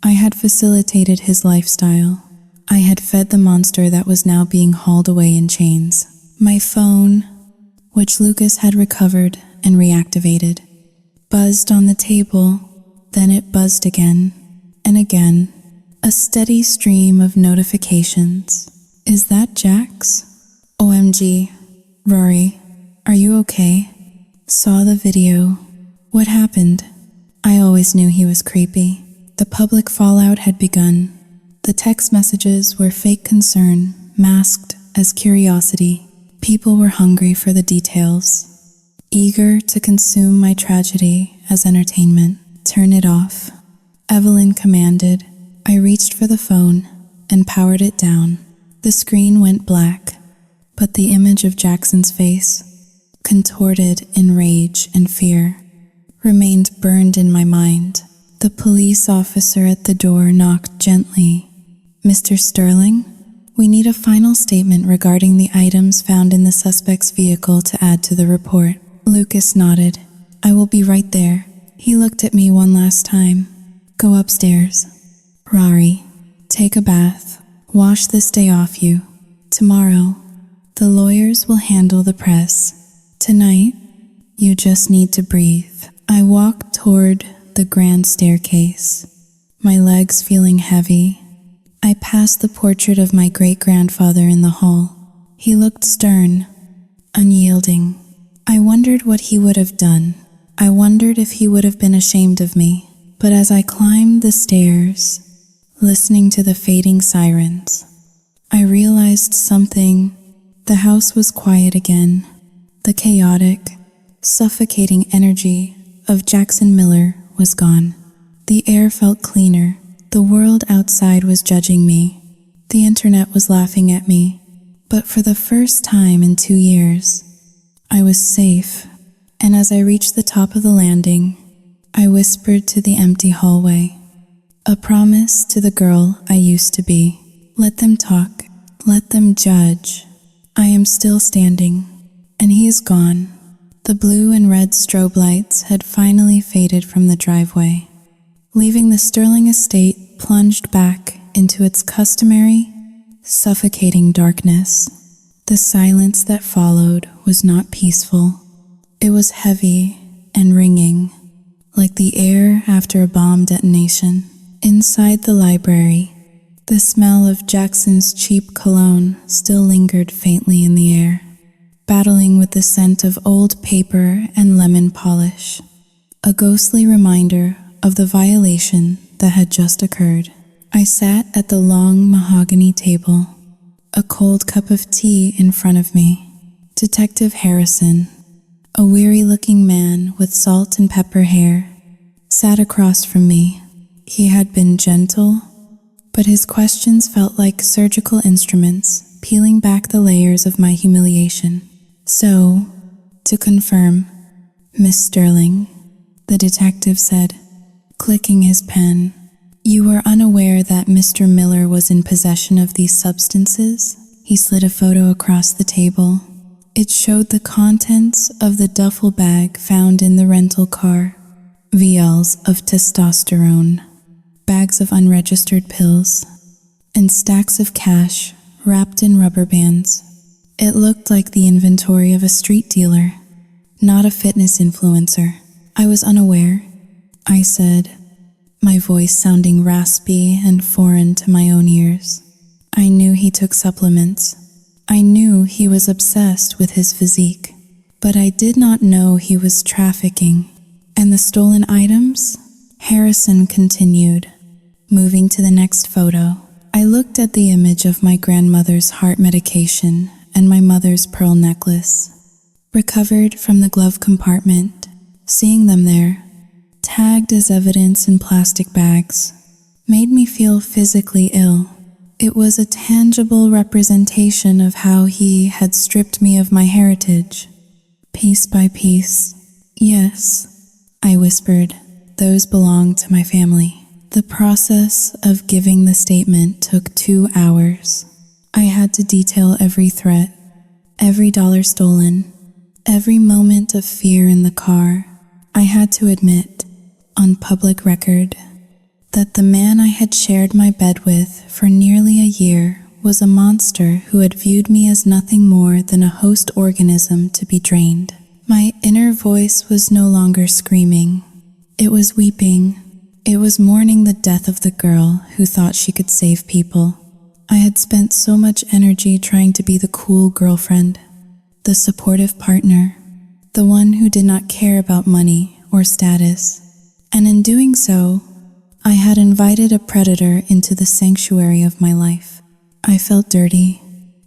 I had facilitated his lifestyle. I had fed the monster that was now being hauled away in chains. My phone, which Lucas had recovered and reactivated, buzzed on the table. Then it buzzed again and again, a steady stream of notifications. Is that Jax? OMG. Rory, are you okay? Saw the video. What happened? I always knew he was creepy. The public fallout had begun. The text messages were fake concern, masked as curiosity. People were hungry for the details, eager to consume my tragedy as entertainment. Turn it off, Evelyn commanded. I reached for the phone and powered it down. The screen went black, but the image of Jackson's face, contorted in rage and fear, remained burned in my mind. The police officer at the door knocked gently. Mr. Sterling, we need a final statement regarding the items found in the suspect's vehicle to add to the report. Lucas nodded. I will be right there. He looked at me one last time. Go upstairs. Rory, take a bath. Wash this day off you. Tomorrow, the lawyers will handle the press. Tonight, you just need to breathe. I walked toward the grand staircase, my legs feeling heavy. I passed the portrait of my great-grandfather in the hall. He looked stern, unyielding. I wondered what he would have done. I wondered if he would have been ashamed of me. But as I climbed the stairs, listening to the fading sirens, I realized something. The house was quiet again. The chaotic, suffocating energy of Jackson Miller was gone. The air felt cleaner. The world outside was judging me. The internet was laughing at me. But for the first time in 2 years, I was safe. And as I reached the top of the landing, I whispered to the empty hallway, a promise to the girl I used to be. Let them talk. Let them judge. I am still standing, and he is gone. The blue and red strobe lights had finally faded from the driveway, leaving the Sterling estate plunged back into its customary, suffocating darkness. The silence that followed was not peaceful. It was heavy and ringing, like the air after a bomb detonation. Inside the library, the smell of Jackson's cheap cologne still lingered faintly in the air, battling with the scent of old paper and lemon polish, a ghostly reminder of the violation that had just occurred. I sat at the long mahogany table, a cold cup of tea in front of me. Detective Harrison, a weary-looking man with salt and pepper hair, sat across from me. He had been gentle, but his questions felt like surgical instruments, peeling back the layers of my humiliation. So, to confirm, Miss Sterling, the detective said, clicking his pen, you were unaware that Mr. Miller was in possession of these substances? He slid a photo across the table. It showed the contents of the duffel bag found in the rental car. Vials of testosterone, bags of unregistered pills, and stacks of cash wrapped in rubber bands. It looked like the inventory of a street dealer, not a fitness influencer. I was unaware, I said, my voice sounding raspy and foreign to my own ears. I knew he took supplements. I knew he was obsessed with his physique, but I did not know he was trafficking. And the stolen items? Harrison continued, moving to the next photo. I looked at the image of my grandmother's heart medication and my mother's pearl necklace. Recovered from the glove compartment, seeing them there, tagged as evidence in plastic bags, made me feel physically ill. It was a tangible representation of how he had stripped me of my heritage, piece by piece. Yes, I whispered, those belong to my family. The process of giving the statement took 2 hours. I had to detail every threat, every dollar stolen, every moment of fear in the car. I had to admit, on public record, that the man I had shared my bed with for nearly a year was a monster who had viewed me as nothing more than a host organism to be drained. My inner voice was no longer screaming. It was weeping. It was mourning the death of the girl who thought she could save people. I had spent so much energy trying to be the cool girlfriend, the supportive partner, the one who did not care about money or status. And in doing so, I had invited a predator into the sanctuary of my life. I felt dirty,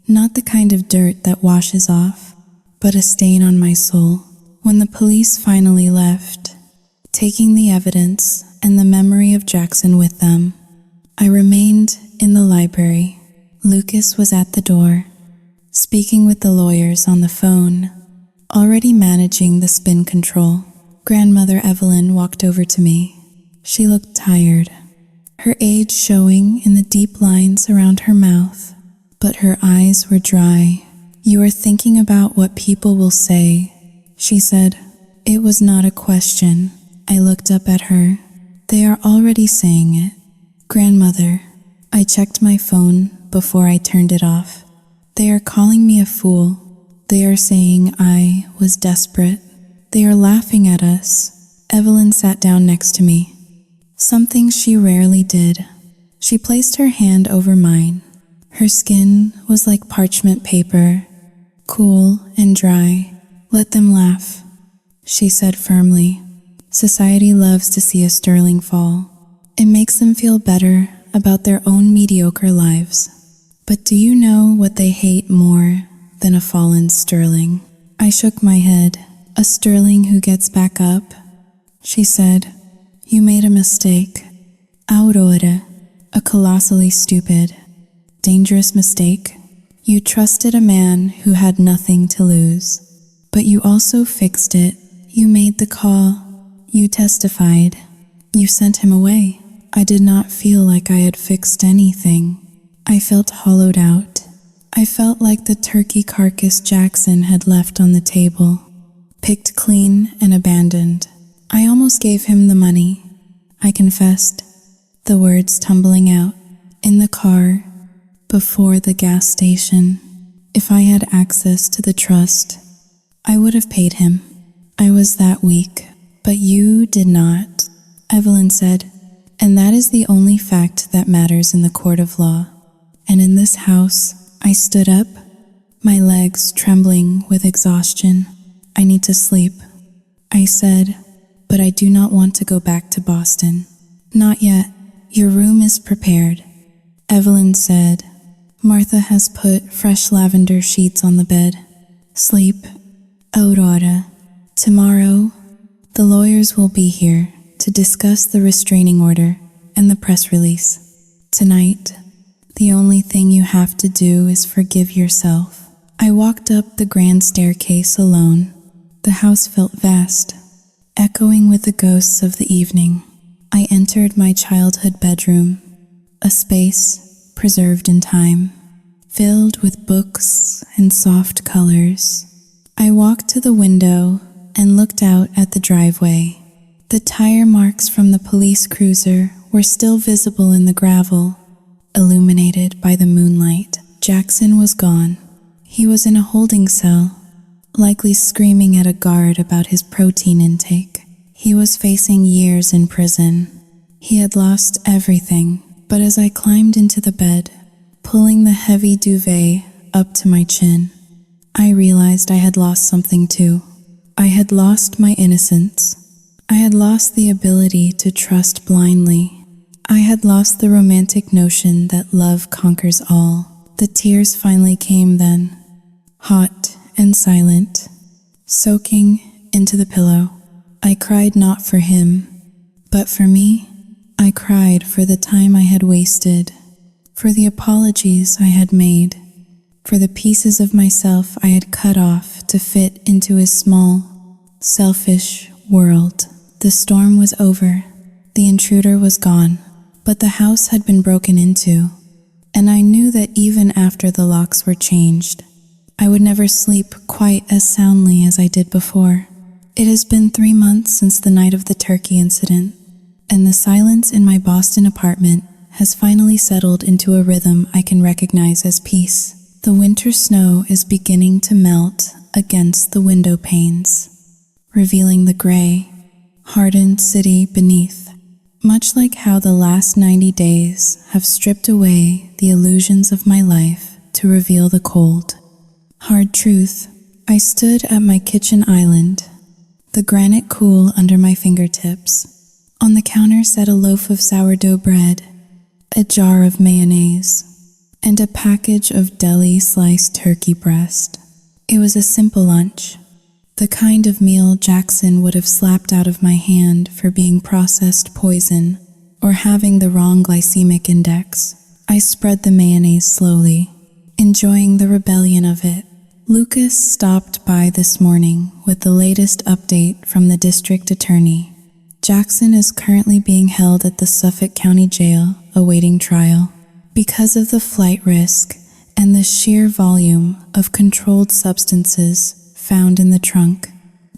not the kind of dirt that washes off, but a stain on my soul. When the police finally left, taking the evidence and the memory of Jackson with them, I remained in the library. Lucas was at the door, speaking with the lawyers on the phone, already managing the spin control. Grandmother Evelyn walked over to me. She looked tired, her age showing in the deep lines around her mouth, but her eyes were dry. "You are thinking about what people will say," she said. It was not a question. I looked up at her. "They are already saying it." "Grandmother," I checked my phone before I turned it off. "They are calling me a fool. They are saying I was desperate. They are laughing at us." Evelyn sat down next to me, something she rarely did. She placed her hand over mine. Her skin was like parchment paper, cool and dry. "Let them laugh," she said firmly. "Society loves to see a sterling fall. It makes them feel better about their own mediocre lives. But do you know what they hate more than a fallen sterling?" I shook my head. "A sterling who gets back up," she said. "You made a mistake. Aurora, a colossally stupid, dangerous mistake. You trusted a man who had nothing to lose. But you also fixed it. You made the call. You testified. You sent him away." I did not feel like I had fixed anything. I felt hollowed out. I felt like the turkey carcass Jackson had left on the table, picked clean and abandoned. I almost gave him the money, I confessed, the words tumbling out. In the car, before the gas station. If I had access to the trust, I would have paid him. I was that weak. "But you did not," Evelyn said. "And that is the only fact that matters in the court of law." And in this house, I stood up, my legs trembling with exhaustion. "I need to sleep," I said, "but I do not want to go back to Boston." "Not yet. Your room is prepared," Evelyn said. "Martha has put fresh lavender sheets on the bed. Sleep, Aurora. Tomorrow, the lawyers will be here to discuss the restraining order and the press release. Tonight, the only thing you have to do is forgive yourself." I walked up the grand staircase alone. The house felt vast, echoing with the ghosts of the evening. I entered my childhood bedroom, a space preserved in time, filled with books and soft colors. I walked to the window and looked out at the driveway. The tire marks from the police cruiser were still visible in the gravel, illuminated by the moonlight. Jackson was gone. He was in a holding cell, likely screaming at a guard about his protein intake. He was facing years in prison. He had lost everything, but as I climbed into the bed, pulling the heavy duvet up to my chin, I realized I had lost something too. I had lost my innocence. I had lost the ability to trust blindly. I had lost the romantic notion that love conquers all. The tears finally came then, hot and silent, soaking into the pillow. I cried not for him, but for me. I cried for the time I had wasted, for the apologies I had made, for the pieces of myself I had cut off to fit into his small, selfish world. The storm was over, the intruder was gone, but the house had been broken into, and I knew that even after the locks were changed, I would never sleep quite as soundly as I did before. It has been 3 months since the night of the turkey incident, and the silence in my Boston apartment has finally settled into a rhythm I can recognize as peace. The winter snow is beginning to melt against the window panes, revealing the gray, hardened city beneath, much like how the last 90 days have stripped away the illusions of my life to reveal the cold, hard truth. I stood at my kitchen island, the granite cool under my fingertips. On the counter sat a loaf of sourdough bread, a jar of mayonnaise, and a package of deli sliced turkey breast. It was a simple lunch, the kind of meal Jackson would have slapped out of my hand for being processed poison or having the wrong glycemic index. I spread the mayonnaise slowly, enjoying the rebellion of it. Lucas stopped by this morning with the latest update from the district attorney. Jackson is currently being held at the Suffolk County Jail awaiting trial. Because of the flight risk and the sheer volume of controlled substances found in the trunk,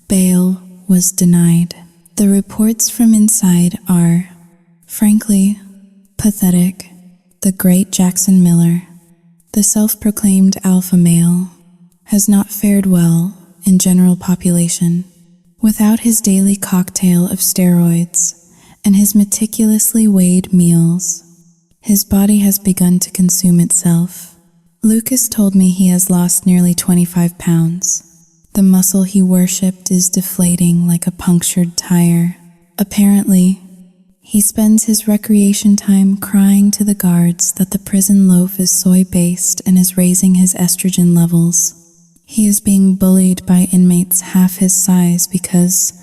bail was denied. The reports from inside are, frankly, pathetic. The great Jackson Miller, the self-proclaimed alpha male, has not fared well in general population. Without his daily cocktail of steroids and his meticulously weighed meals, his body has begun to consume itself. Lucas told me he has lost nearly 25 pounds. The muscle he worshipped is deflating like a punctured tire. Apparently, he spends his recreation time crying to the guards that the prison loaf is soy-based and is raising his estrogen levels. He is being bullied by inmates half his size because,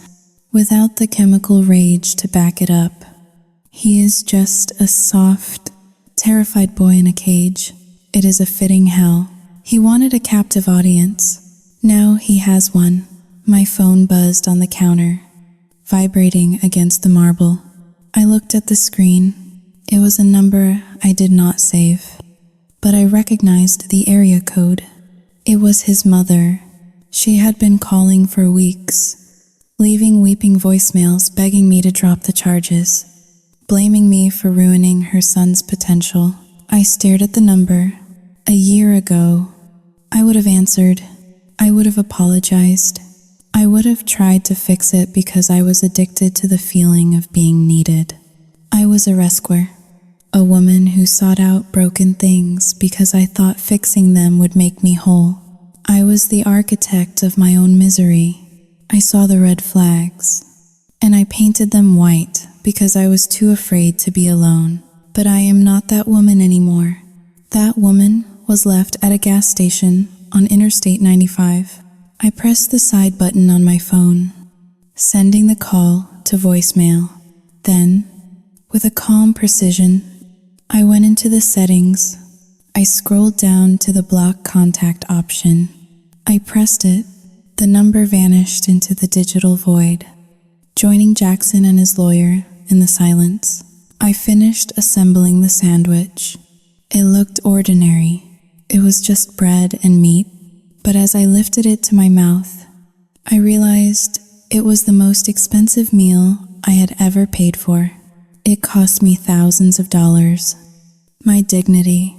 without the chemical rage to back it up, he is just a soft, terrified boy in a cage. It is a fitting hell. He wanted a captive audience. Now he has one. My phone buzzed on the counter, vibrating against the marble. I looked at the screen. It was a number I did not save, but I recognized the area code. It was his mother. She had been calling for weeks, leaving weeping voicemails begging me to drop the charges, blaming me for ruining her son's potential. I stared at the number. A year ago, I would have answered. I would have apologized. I would have tried to fix it because I was addicted to the feeling of being needed. I was a rescuer, a woman who sought out broken things because I thought fixing them would make me whole. I was the architect of my own misery. I saw the red flags, and I painted them white because I was too afraid to be alone. But I am not that woman anymore. That woman was left at a gas station on Interstate 95. I pressed the side button on my phone, sending the call to voicemail. Then, with a calm precision, I went into the settings. I scrolled down to the block contact option. I pressed it. The number vanished into the digital void, joining Jackson and his lawyer in the silence. I finished assembling the sandwich. It looked ordinary. It was just bread and meat. But as I lifted it to my mouth, I realized it was the most expensive meal I had ever paid for. It cost me thousands of dollars, my dignity,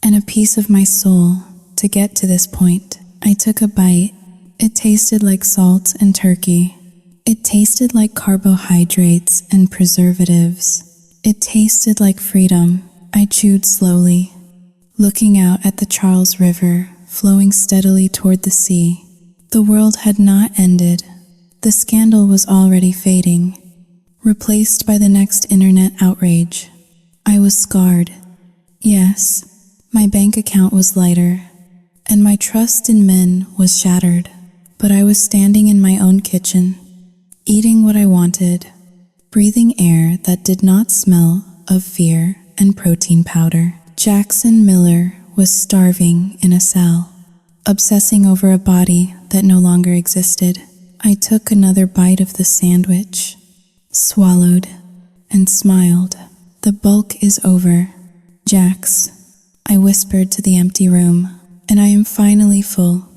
and a piece of my soul to get to this point. I took a bite. It tasted like salt and turkey. It tasted like carbohydrates and preservatives. It tasted like freedom. I chewed slowly, looking out at the Charles River flowing steadily toward the sea. The world had not ended. The scandal was already fading, replaced by the next internet outrage. I was scarred. Yes, my bank account was lighter, and my trust in men was shattered. But I was standing in my own kitchen, eating what I wanted, breathing air that did not smell of fear and protein powder. Jackson Miller was starving in a cell, obsessing over a body that no longer existed. I took another bite of the sandwich, swallowed, and smiled. The bulk is over, Jax, I whispered to the empty room, and I am finally full.